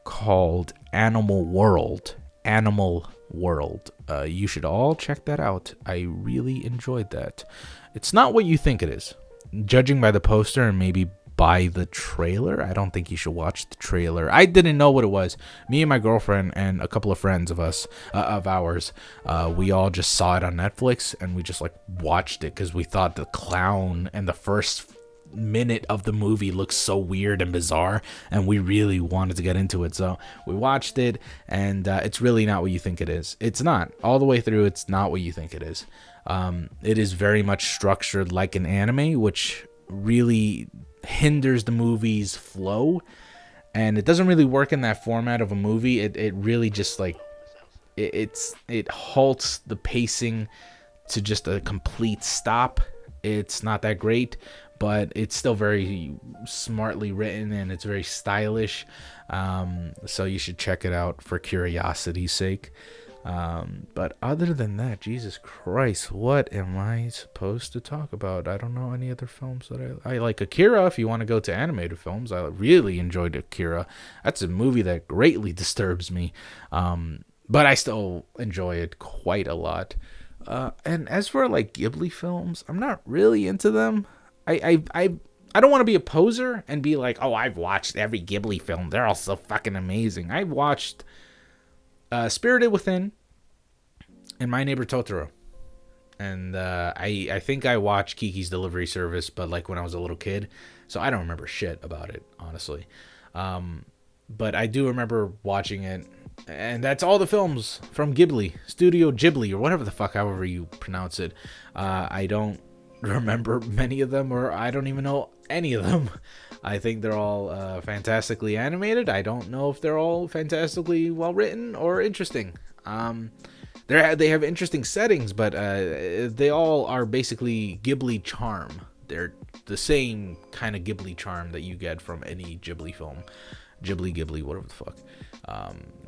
called Animal World. You should all check that out. I really enjoyed that. It's not what you think it is. Judging by the poster and maybe by the trailer, I don't think you should watch the trailer. I didn't know what it was. Me and my girlfriend and a couple of friends of ours, we all just saw it on Netflix and we just like watched it because we thought the clown and the first minute of the movie looks so weird and bizarre, and we really wanted to get into it, so we watched it. And it's really not what you think it is. It's not all the way through. It's not what you think it is. It is very much structured like an anime, which really hinders the movie's flow, and it doesn't really work in that format of a movie. It really just like it halts the pacing to just a complete stop. It's not that great, but it's still very smartly written and it's very stylish. So you should check it out for curiosity's sake. But other than that, Jesus Christ, what am I supposed to talk about? I don't know any other films that I like. Akira, if you want to go to animated films, I really enjoyed Akira. That's a movie that greatly disturbs me. But I still enjoy it quite a lot. And as for like Ghibli films, I'm not really into them. I don't want to be a poser and be like, oh, I've watched every Ghibli film. They're all so fucking amazing. I've watched Spirited Within and My Neighbor Totoro. And I think I watched Kiki's Delivery Service, but like when I was a little kid. So I don't remember shit about it, honestly. But I do remember watching it. And that's all the films from Ghibli, Studio Ghibli, or whatever the fuck, however you pronounce it. I don't remember many of them, or I don't even know any of them. I think they're all fantastically animated. I don't know if they're all fantastically well written or interesting. They have interesting settings, but they all are basically Ghibli charm. They're the same kind of Ghibli charm that you get from any Ghibli film. Ghibli, whatever the fuck.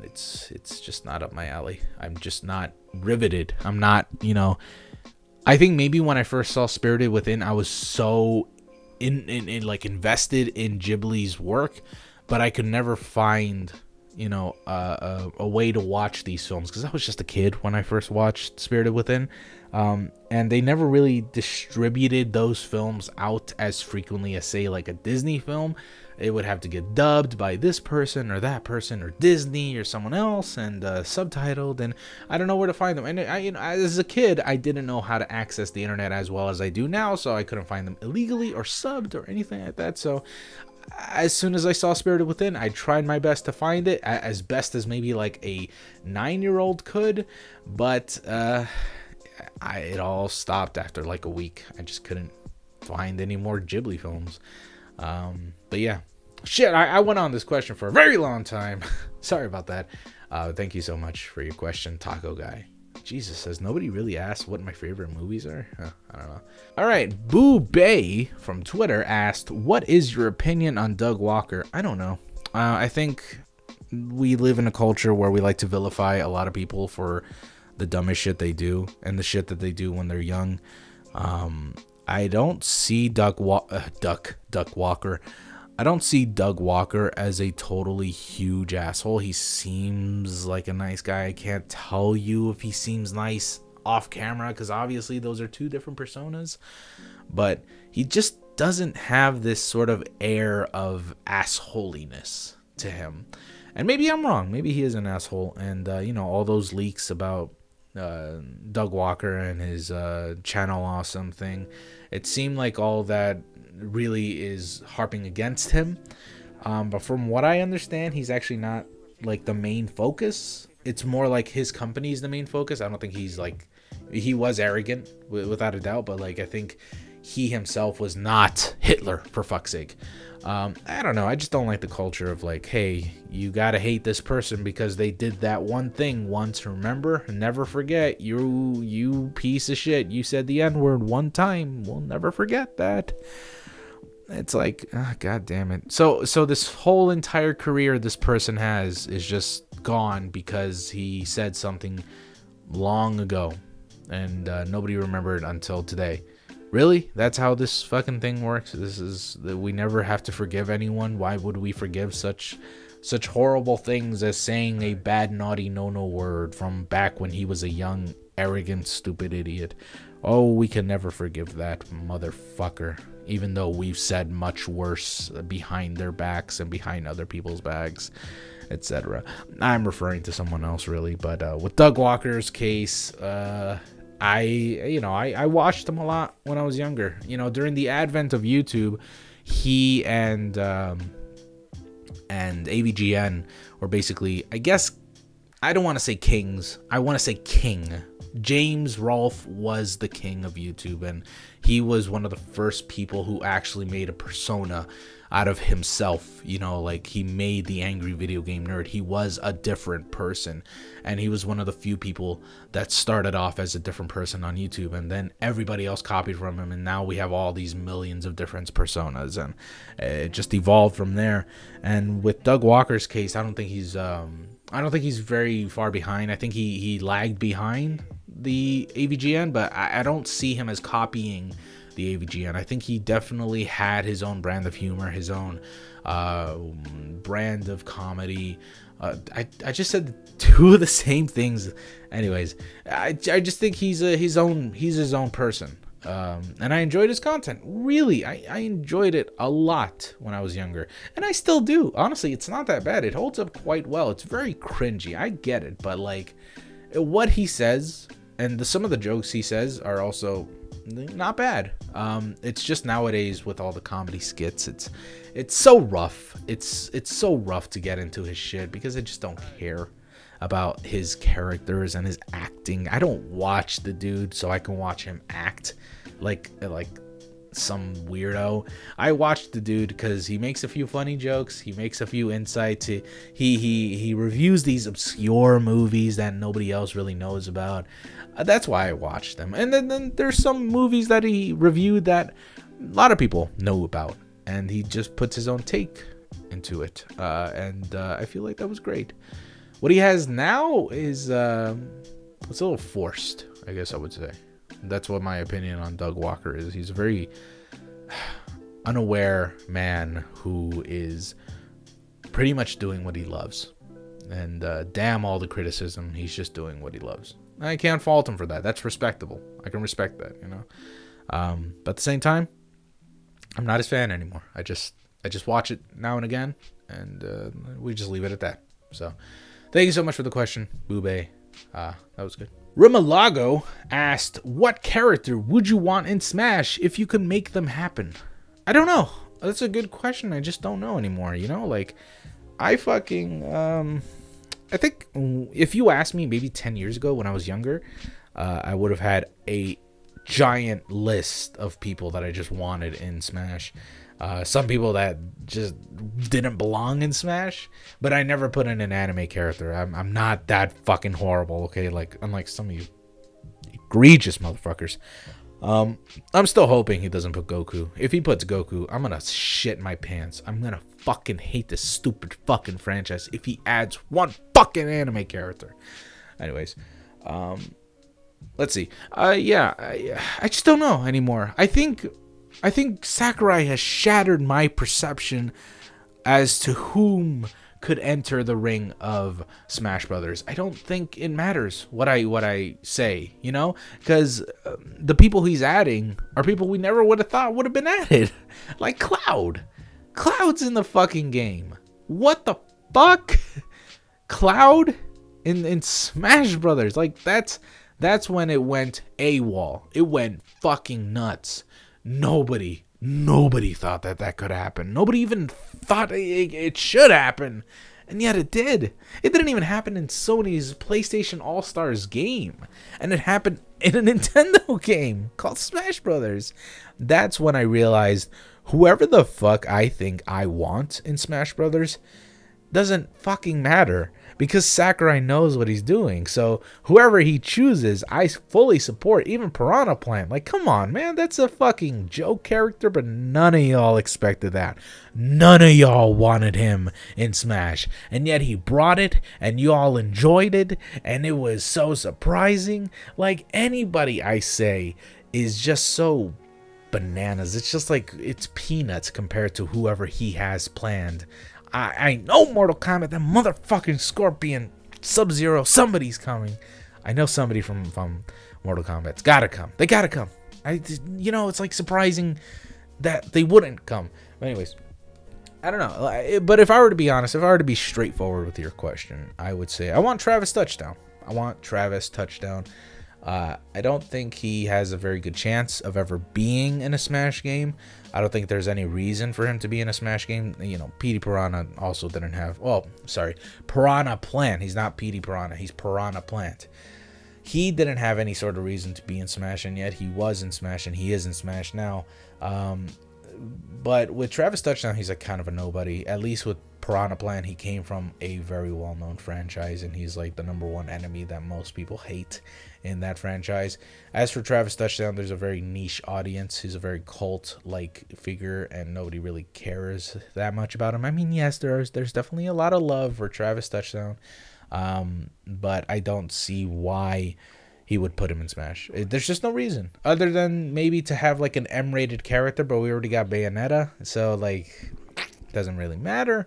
It's just not up my alley. I'm just not riveted. I'm not, I think maybe when I first saw Spirited Within, I was so in like invested in Ghibli's work, but I could never find, you know, a way to watch these films, because I was just a kid when I first watched Spirited Within, and they never really distributed those films out as frequently as, say, like a Disney film. It would have to get dubbed by this person or that person or Disney or someone else, and subtitled, and I don't know where to find them. And I, you know, as a kid, I didn't know how to access the internet as well as I do now, so I couldn't find them illegally or subbed or anything like that. So as soon as I saw Spirited Within, I tried my best to find it, as best as maybe like a 9-year-old could, but it all stopped after like a week. I just couldn't find any more Ghibli films. But yeah, shit, I went on this question for a very long time. Sorry about that. Thank you so much for your question, Taco Guy. Jesus, says nobody really asked what my favorite movies are. I don't know. All right, Boo Bay from Twitter asked, what is your opinion on Doug Walker? I don't know. I think we live in a culture where we like to vilify a lot of people for the dumbest shit they do and the shit that they do when they're young. I don't see Doug Walker. I don't see Doug Walker as a totally huge asshole. He seems like a nice guy. I can't tell you if he seems nice off camera, because obviously those are two different personas. But he just doesn't have this sort of air of assholiness to him. And maybe I'm wrong. Maybe he is an asshole. And, you know, all those leaks about Doug Walker and his channel awesome thing, it seemed like all that really is harping against him, but from what I understand, he's actually not like the main focus. It's more like his company is the main focus. I don't think he's like, he was arrogant without a doubt, but like I think he himself was not Hitler, for fuck's sake. I don't know, I just don't like the culture of like, hey, you gotta hate this person because they did that one thing once, remember? Never forget. You piece of shit, you said the N-word one time, we'll never forget that. It's like, oh, god damn it. So this whole entire career this person has is just gone because he said something long ago, and nobody remembered until today. Really? That's how this fucking thing works? This is that we never have to forgive anyone? Why would we forgive such horrible things as saying a bad, naughty, no word from back when he was a young, arrogant, stupid idiot? Oh, we can never forgive that motherfucker, even though we've said much worse behind their backs and behind other people's backs, etc. I'm referring to someone else, really, but with Doug Walker's case, I watched him a lot when I was younger. You know, during the advent of YouTube, he and AVGN were basically, I guess, I don't want to say kings, I want to say king. James Rolfe was the king of YouTube, and he was one of the first people who actually made a persona out of himself. You know, like, he made the angry video game nerd. He was a different person, and he was one of the few people that started off as a different person on YouTube, and then everybody else copied from him, and now we have all these millions of different personas, and it just evolved from there. And with Doug Walker's case, I don't think he's very far behind. I think he lagged behind the AVGN, but I don't see him as copying the AVGN. I think he definitely had his own brand of humor, his own brand of comedy. I just said two of the same things. Anyways, I just think he's his own person. And I enjoyed his content. Really, I enjoyed it a lot when I was younger, and I still do. Honestly, it's not that bad. It holds up quite well. It's very cringy, I get it, but like, what he says and some of the jokes he says are also not bad. It's just nowadays with all the comedy skits, it's so rough. It's so rough to get into his shit because I just don't care about his characters and his acting. I don't watch the dude so I can watch him act like some weirdo. I watch the dude because he makes a few funny jokes, he makes a few insights, he reviews these obscure movies that nobody else really knows about. That's why I watch them. And then there's some movies that he reviewed that a lot of people know about, and he just puts his own take into it, and I feel like that was great. What he has now is it's a little forced, I guess I would say. That's what my opinion on Doug Walker is. He's very unaware man who is pretty much doing what he loves. And damn all the criticism, he's just doing what he loves. I can't fault him for that. That's respectable. I can respect that, you know. But at the same time, I'm not his fan anymore. I just watch it now and again, and we just leave it at that. So, thank you so much for the question, Boobay. That was good. Rimalago asked, what character would you want in Smash if you could make them happen? I don't know. That's a good question. I just don't know anymore, you know? Like, I fucking, I think if you asked me maybe 10 years ago when I was younger, I would have had a giant list of people that I just wanted in Smash. Some people that just didn't belong in Smash, but I never put in an anime character. I'm not that fucking horrible, okay? Like, unlike some of you egregious motherfuckers. I'm still hoping he doesn't put Goku. If he puts Goku, I'm gonna shit my pants. I'm gonna fucking hate this stupid fucking franchise if he adds one fucking anime character. Anyways, let's see. Yeah, I just don't know anymore. I think Sakurai has shattered my perception as to whom could enter the ring of Smash Brothers. I don't think it matters what I say, you know, because the people he's adding are people we never would have thought would have been added, like Cloud. Cloud's in the fucking game. What the fuck? Cloud in Smash Brothers? Like that's when it went AWOL. It went fucking nuts. Nobody thought that could happen. Nobody even thought it should happen. And yet it did. It didn't even happen in Sony's PlayStation All-Stars game. And it happened in a Nintendo game called Smash Brothers. That's when I realized whoever the fuck I think I want in Smash Brothers doesn't fucking matter. Because Sakurai knows what he's doing. So whoever he chooses, I fully support. Even Piranha Plant. Like, come on, man. That's a fucking joke character. But none of y'all expected that. None of y'all wanted him in Smash. And yet he brought it. And y'all enjoyed it. And it was so surprising. Like, anybody I say is just so bananas. It's just like, it's peanuts compared to whoever he has planned. I know Mortal Kombat, that motherfucking Scorpion, Sub-Zero, somebody's coming. I know somebody from Mortal Kombat's gotta come. They gotta come. You know, it's like surprising that they wouldn't come. But anyways, I don't know. But if I were to be honest, if I were to be straightforward with your question, I would say I want Travis Touchdown. I want Travis Touchdown. I don't think he has a very good chance of ever being in a Smash game. I don't think there's any reason for him to be in a Smash game. You know, PD Piranha also didn't have... Well, sorry. Piranha Plant. He's not PD Piranha. He's Piranha Plant. He didn't have any sort of reason to be in Smash, and yet he was in Smash, and he is in Smash now. But with Travis Touchdown, he's like kind of a nobody. At least with Piranha Plant, he came from a very well-known franchise, and he's like the #1 enemy that most people hate in that franchise. As for Travis Touchdown, there's a very niche audience. He's a very cult-like figure, and nobody really cares that much about him. I mean, yes, there's definitely a lot of love for Travis Touchdown, but I don't see why he would put him in Smash. There's just no reason other than maybe to have like an M-rated character, but we already got Bayonetta, so like doesn't really matter.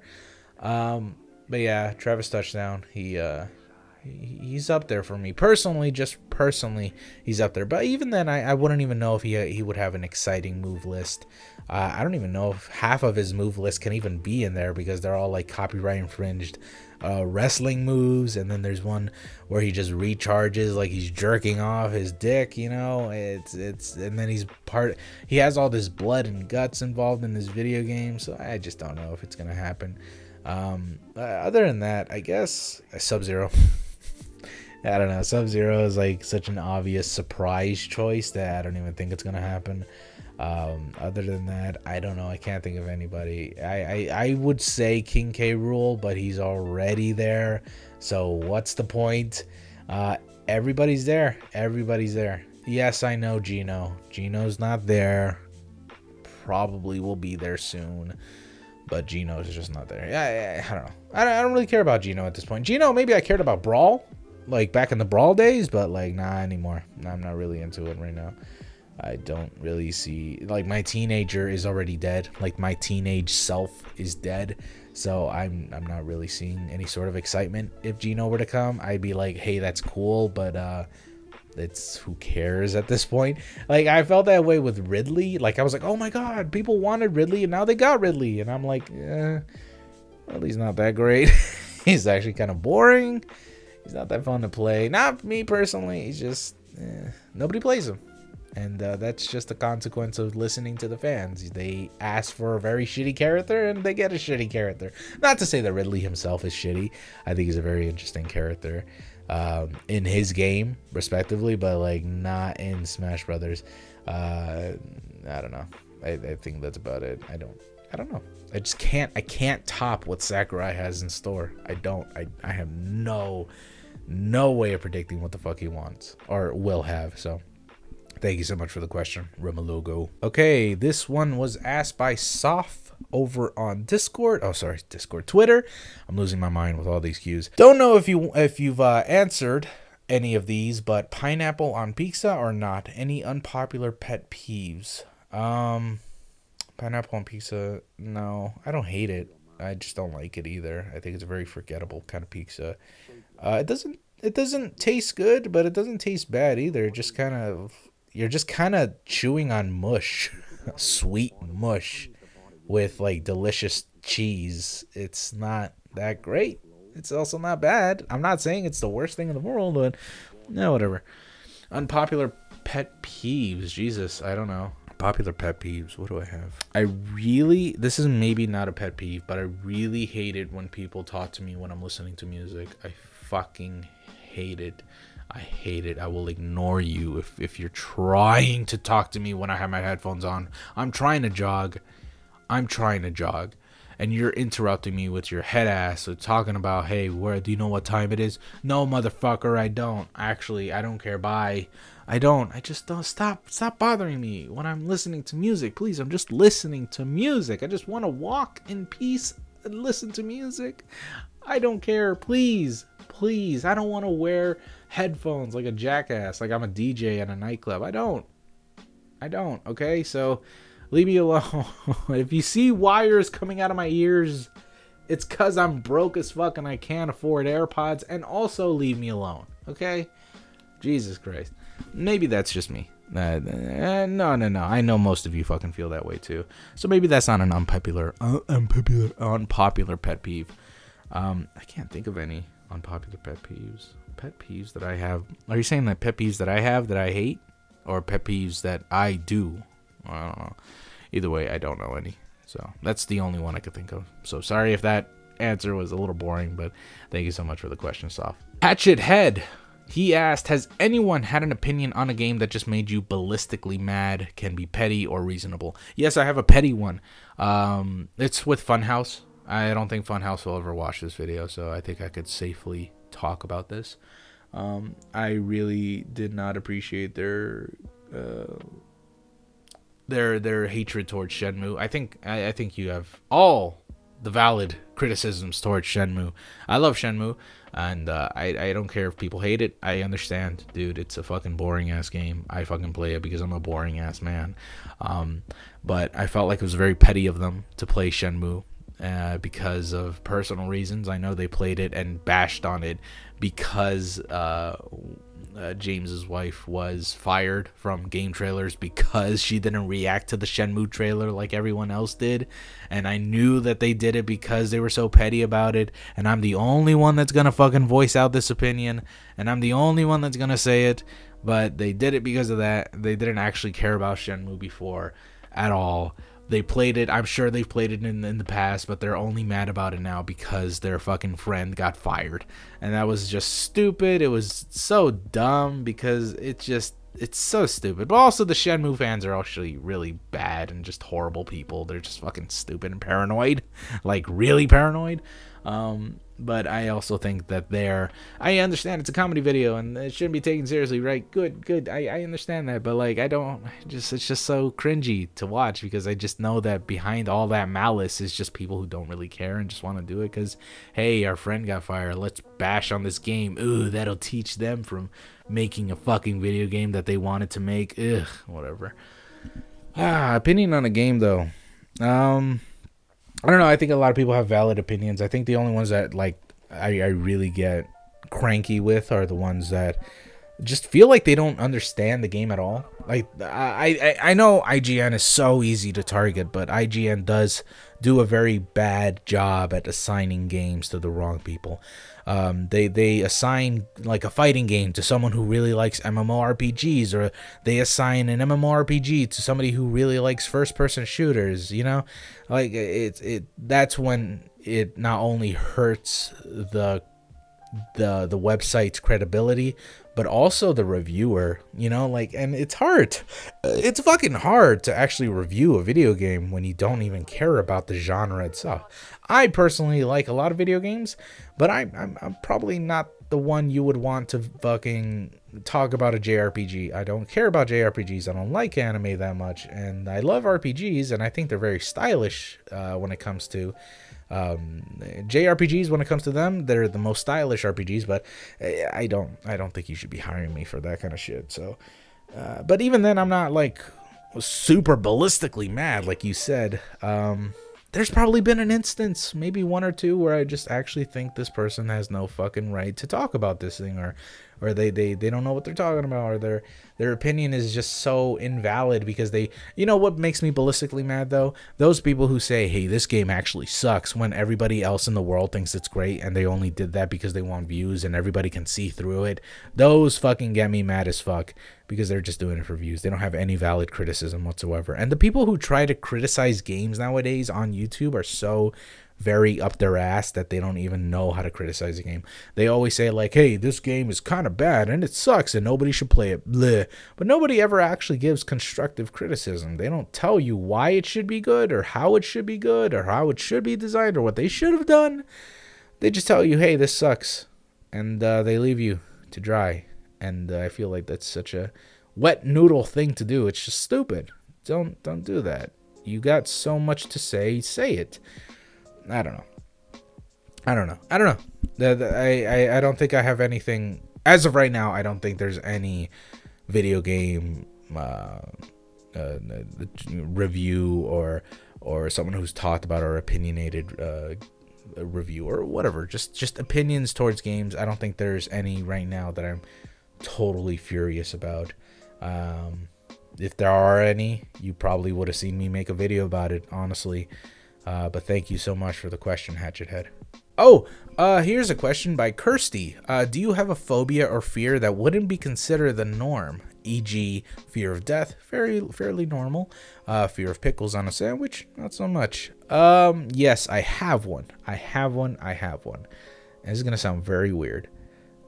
But yeah, Travis Touchdown, he's up there for me personally. Just personally, he's up there. But even then, I wouldn't even know if he would have an exciting move list. I don't even know if half of his move list can even be in there because they're all like copyright infringed wrestling moves, and then there's one where he just recharges like he's jerking off his dick, you know. It's and then he has all this blood and guts involved in this video game, so I just don't know if it's gonna happen. Other than that, I guess Sub-Zero. I don't know, Sub-Zero is like such an obvious surprise choice that I don't even think it's gonna happen. Other than that, I don't know. I can't think of anybody. I would say King K. Rool, but he's already there. So what's the point? Everybody's there. Everybody's there. Yes, I know Gino. Gino's not there. Probably will be there soon. But Gino's just not there. Yeah, I don't know. I don't really care about Gino at this point. Gino, maybe I cared about Brawl. Like back in the Brawl days. But like, nah, anymore. I'm not really into it right now. I don't really see, like, my teenager is already dead. Like, my teenage self is dead. So I'm not really seeing any sort of excitement. If Gino were to come, I'd be like, hey, that's cool, but it's, who cares at this point? Like, I felt that way with Ridley. Like, I was like, oh my god, people wanted Ridley and now they got Ridley, and I'm like, Ridley's not that great. He's actually kind of boring. He's not that fun to play. Not me personally. He's just nobody plays him. And that's just a consequence of listening to the fans. They ask for a very shitty character, and they get a shitty character. Not to say that Ridley himself is shitty. I think he's a very interesting character in his game, respectively, but like not in Smash Brothers. I don't know. I think that's about it. I don't know. I just can't. I can't top what Sakurai has in store. I don't. I have no way of predicting what the fuck he wants or will have. So. Thank you so much for the question, Rimalogo. Okay, this one was asked by Soph over on Discord. Oh, sorry, Discord, Twitter. I'm losing my mind with all these cues. Don't know if you've answered any of these, but pineapple on pizza or not? Any unpopular pet peeves? Pineapple on pizza? No, I don't hate it. I just don't like it either. I think it's a very forgettable kind of pizza. It doesn't taste good, but it doesn't taste bad either. It just kind of. You're just kind of chewing on mush, sweet mush with like delicious cheese. It's not that great. It's also not bad. I'm not saying it's the worst thing in the world, but no, whatever. Unpopular pet peeves. Jesus, I don't know. Popular pet peeves. What do I have? This is maybe not a pet peeve, but I really hate it when people talk to me when I'm listening to music. I fucking hate it. I hate it. I will ignore you if you're trying to talk to me when I have my headphones on. I'm trying to jog. And you're interrupting me with your head ass or talking about, hey, do you know what time it is? No, motherfucker, I don't. Actually, I don't care. Bye. I just don't. Stop bothering me when I'm listening to music. Please, I'm just listening to music. I just want to walk in peace and listen to music. I don't care. Please. I don't want to wear headphones like a jackass, like I'm a DJ at a nightclub. I don't, okay? So leave me alone. If you see wires coming out of my ears, it's because I'm broke as fuck and I can't afford AirPods, and also leave me alone, okay? Jesus Christ. Maybe that's just me. No. I know most of you fucking feel that way too. So maybe that's not an unpopular pet peeve. I can't think of any unpopular pet peeves. Pet peeves that I have. Are you saying that pet peeves that I have that I hate, or pet peeves that I do? I don't know. Either way, I don't know any. So that's the only one I could think of. So sorry if that answer was a little boring, but thank you so much for the question, Soph. Hatchet Head. He asked, has anyone had an opinion on a game that just made you ballistically mad? Can be petty or reasonable. Yes, I have a petty one. It's with Funhouse. I don't think Funhouse will ever watch this video, so I think I could safely talk about this. I really did not appreciate their hatred towards Shenmue. I think you have all the valid criticisms towards Shenmue. I love Shenmue, and I don't care if people hate it. I understand, dude. It's a fucking boring ass game. I fucking play it because I'm a boring ass man. But I felt like it was very petty of them to play Shenmue. Because of personal reasons. I know they played it and bashed on it because James's wife was fired from game trailers because she didn't react to the Shenmue trailer like everyone else did. And I knew that they did it because they were so petty about it. And I'm the only one that's gonna fucking voice out this opinion. And I'm the only one that's gonna say it. But they did it because of that. They didn't actually care about Shenmue before at all. They played it. I'm sure they've played it in the past, but they're only mad about it now because their fucking friend got fired. And that was just stupid. It was so dumb because it's so stupid. But also the Shenmue fans are actually really bad and just horrible people. They're just fucking stupid and paranoid. Like really paranoid. But I also think that I understand it's a comedy video and it shouldn't be taken seriously, right? Good. I understand that, but like it's just so cringy to watch, because I just know that behind all that malice is just people who don't really care and just want to do it because, hey, our friend got fired, let's bash on this game. Ooh, that'll teach them from making a fucking video game that they wanted to make. Ugh, whatever. Opinion on a game though. I don't know. I think a lot of people have valid opinions. I think the only ones that like I really get cranky with are the ones that just feel like they don't understand the game at all. Like I know IGN is so easy to target, but IGN does do a very bad job at assigning games to the wrong people. They assign like a fighting game to someone who really likes MMORPGs, or they assign an MMORPG to somebody who really likes first-person shooters. You know, like that's when it not only hurts the website's credibility, but also the reviewer, you know, like, and it's hard. It's fucking hard to actually review a video game when you don't even care about the genre itself. I personally like a lot of video games, but I'm probably not the one you would want to fucking talk about a JRPG. I don't care about JRPGs. I don't like anime that much, and I love RPGs, and I think they're very stylish when it comes to JRPGs. When it comes to them, they're the most stylish RPGs, but I don't think you should be hiring me for that kind of shit. So but even then, I'm not like super ballistically mad like you said. There's probably been an instance, maybe one or two, where I just actually think this person has no fucking right to talk about this thing, or they don't know what they're talking about, or their opinion is just so invalid because they, you know what makes me ballistically mad though? Those people who say, hey, this game actually sucks, when everybody else in the world thinks it's great, and they only did that because they want views and everybody can see through it. Those fucking get me mad as fuck, because they're just doing it for views. They don't have any valid criticism whatsoever. And the people who try to criticize games nowadays on YouTube are so very up their ass that they don't even know how to criticize a game. They always say like, hey, this game is kind of bad and it sucks and nobody should play it. Bleh. But nobody ever actually gives constructive criticism. They don't tell you why it should be good, or how it should be good, or how it should be designed, or what they should have done. They just tell you, hey, this sucks. And they leave you to dry. And I feel like that's such a wet noodle thing to do. It's just stupid. Don't do that. You got so much to say it. I don't know. I don't think I have anything as of right now. I don't think there's any video game review or someone who's talked about or opinionated review or whatever. Just opinions towards games. I don't think there's any right now that I'm totally furious about. If there are any, you probably would have seen me make a video about it, honestly. But thank you so much for the question, Hatchethead. Oh, here's a question by Kirsty. Do you have a phobia or fear that wouldn't be considered the norm? E.g., fear of death, fairly normal. Fear of pickles on a sandwich, not so much. Yes, I have one. I have one. And this is gonna sound very weird.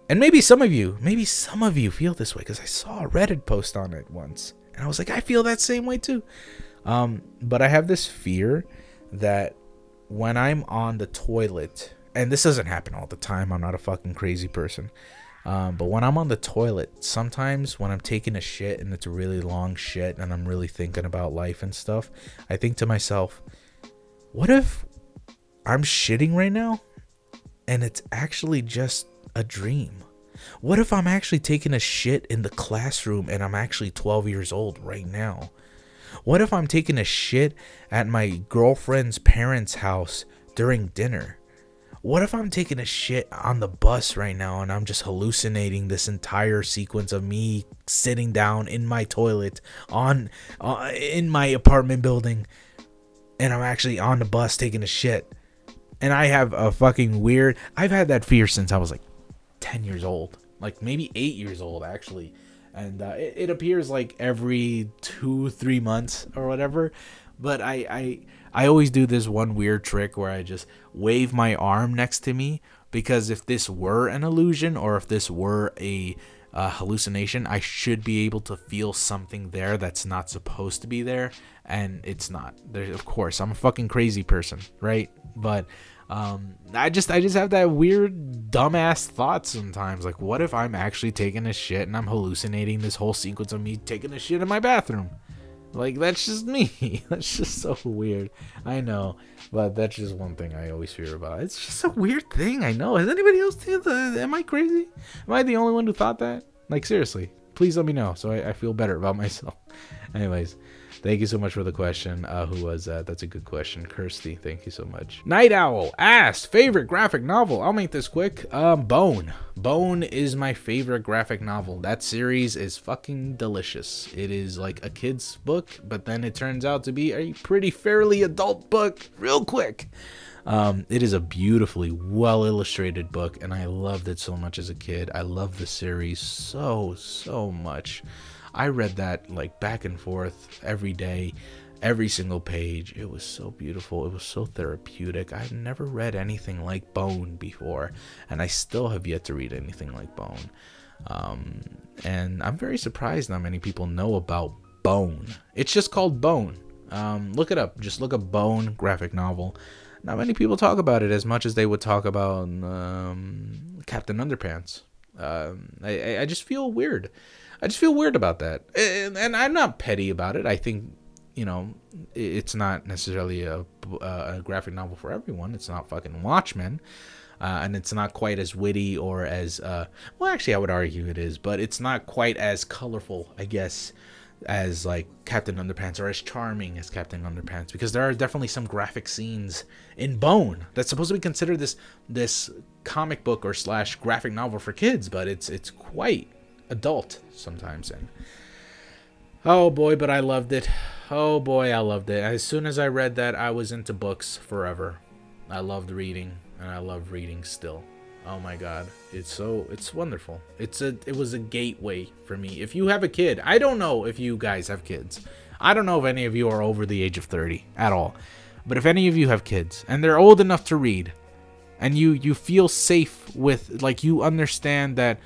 And maybe some of you feel this way, because I saw a Reddit post on it once, and I was like, I feel that same way too. But I have this fear that when I'm on the toilet, and this doesn't happen all the time, I'm not a fucking crazy person, but when I'm on the toilet, sometimes when I'm taking a shit and it's a really long shit and I'm really thinking about life and stuff, I think to myself, what if I'm shitting right now and it's actually just a dream? What if I'm actually taking a shit in the classroom and I'm actually 12 years old right now? What if I'm taking a shit at my girlfriend's parents' house during dinner? What if I'm taking a shit on the bus right now and I'm just hallucinating this entire sequence of me sitting down in my toilet in my apartment building, and I'm actually on the bus taking a shit? And I have a fucking weird... I've had that fear since I was like 10 years old. Like maybe 8 years old, actually. And it appears like every 2-3 months or whatever. But I always do this one weird trick where I just wave my arm next to me, because if this were an illusion or if this were a hallucination, I should be able to feel something there that's not supposed to be there, and it's not there. Of course, I'm a fucking crazy person, right? But I just have that weird dumbass thought sometimes, like, what if I'm actually taking a shit and I'm hallucinating this whole sequence of me taking a shit in my bathroom? Like, that's just me. That's just so weird. I know, but that's just one thing I always fear about. It's just a weird thing. I know. Has anybody else think that? Am I crazy? Am I the only one who thought that? Like, seriously, please let me know so I feel better about myself. Anyways, thank you so much for the question. Who was that? That's a good question. Kirsty, thank you so much. Night Owl asked, favorite graphic novel? I'll make this quick. Bone. Bone is my favorite graphic novel. That series is fucking delicious. It is like a kid's book, but then it turns out to be a pretty fairly adult book real quick. It is a beautifully well illustrated book, and I loved it so much as a kid. I love the series so much. I read that like back and forth every day, every single page. It was so beautiful. It was so therapeutic. I've never read anything like Bone before, and I still have yet to read anything like Bone. And I'm very surprised not many people know about Bone. It's just called Bone. Look it up. Just look up Bone graphic novel. Not many people talk about it as much as they would talk about Captain Underpants. I just feel weird. I just feel weird about that. And I'm not petty about it. I think, you know, it's not necessarily a graphic novel for everyone. It's not fucking Watchmen. And it's not quite as witty or as, well, actually, I would argue it is, but it's not quite as colorful, I guess, as like Captain Underpants, or as charming as Captain Underpants, because there are definitely some graphic scenes in Bone that's supposed to be considered this comic book or slash graphic novel for kids, but it's quite adult sometimes. And oh boy, but I loved it. Oh boy, I loved it. As soon as I read that, I was into books forever. I loved reading, and I love reading still. Oh my god, it's wonderful. It was a gateway for me. If you have a kid, I don't know if you guys have kids. I don't know if any of you are over the age of 30 at all. But if any of you have kids and they're old enough to read, and you feel safe with, like, you understand that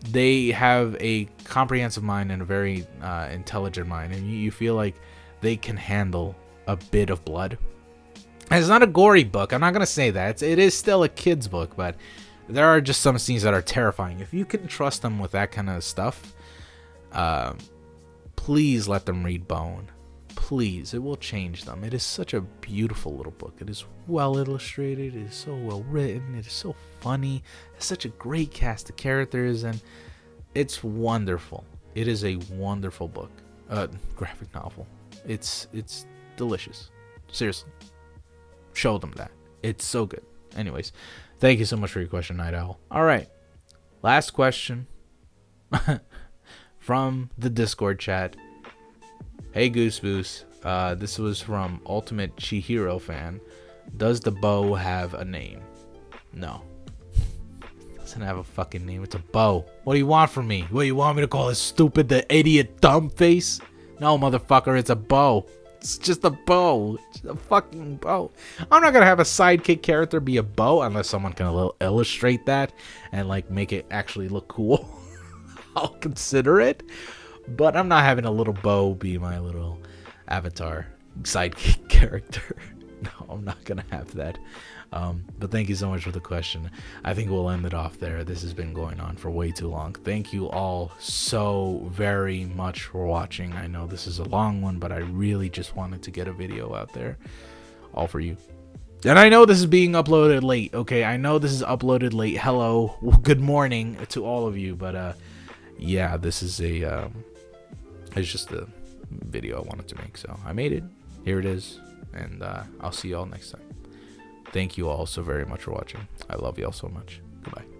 they have a comprehensive mind and a very intelligent mind, and you feel like they can handle a bit of blood. And it's not a gory book. I'm not gonna say that. It is still a kid's book, but there are just some scenes that are terrifying. If you can trust them with that kind of stuff, please let them read Bone. Please, it will change them. It is such a beautiful little book. It is well illustrated. It is so well written. It is so funny. It's such a great cast of characters, and it's wonderful. It is a wonderful book, graphic novel. It's delicious. Seriously, show them that. It's so good. Anyways, thank you so much for your question, Night Owl. All right, last question from the Discord chat. Hey Goose Boost, this was from Ultimate Chihiro Fan. Does the bow have a name? No. It doesn't have a fucking name. It's a bow. What do you want from me? What, you want me to call it stupid, the idiot dumb face? No, motherfucker, it's a bow. It's just a bow. It's a fucking bow. I'm not gonna have a sidekick character be a bow unless someone can illustrate that and like make it actually look cool. I'll consider it. But I'm not having a little bow be my little avatar sidekick character. No, I'm not gonna have that. But thank you so much for the question. I think we'll end it off there. This has been going on for way too long. Thank you all so very much for watching. I know this is a long one, but I really just wanted to get a video out there all for you. And I know this is being uploaded late, okay? I know this is uploaded late. Hello, good morning to all of you. But yeah, this is a it's just a video I wanted to make, so I made it. Here it is, and I'll see you all next time. Thank you all so very much for watching. I love you all so much. Goodbye.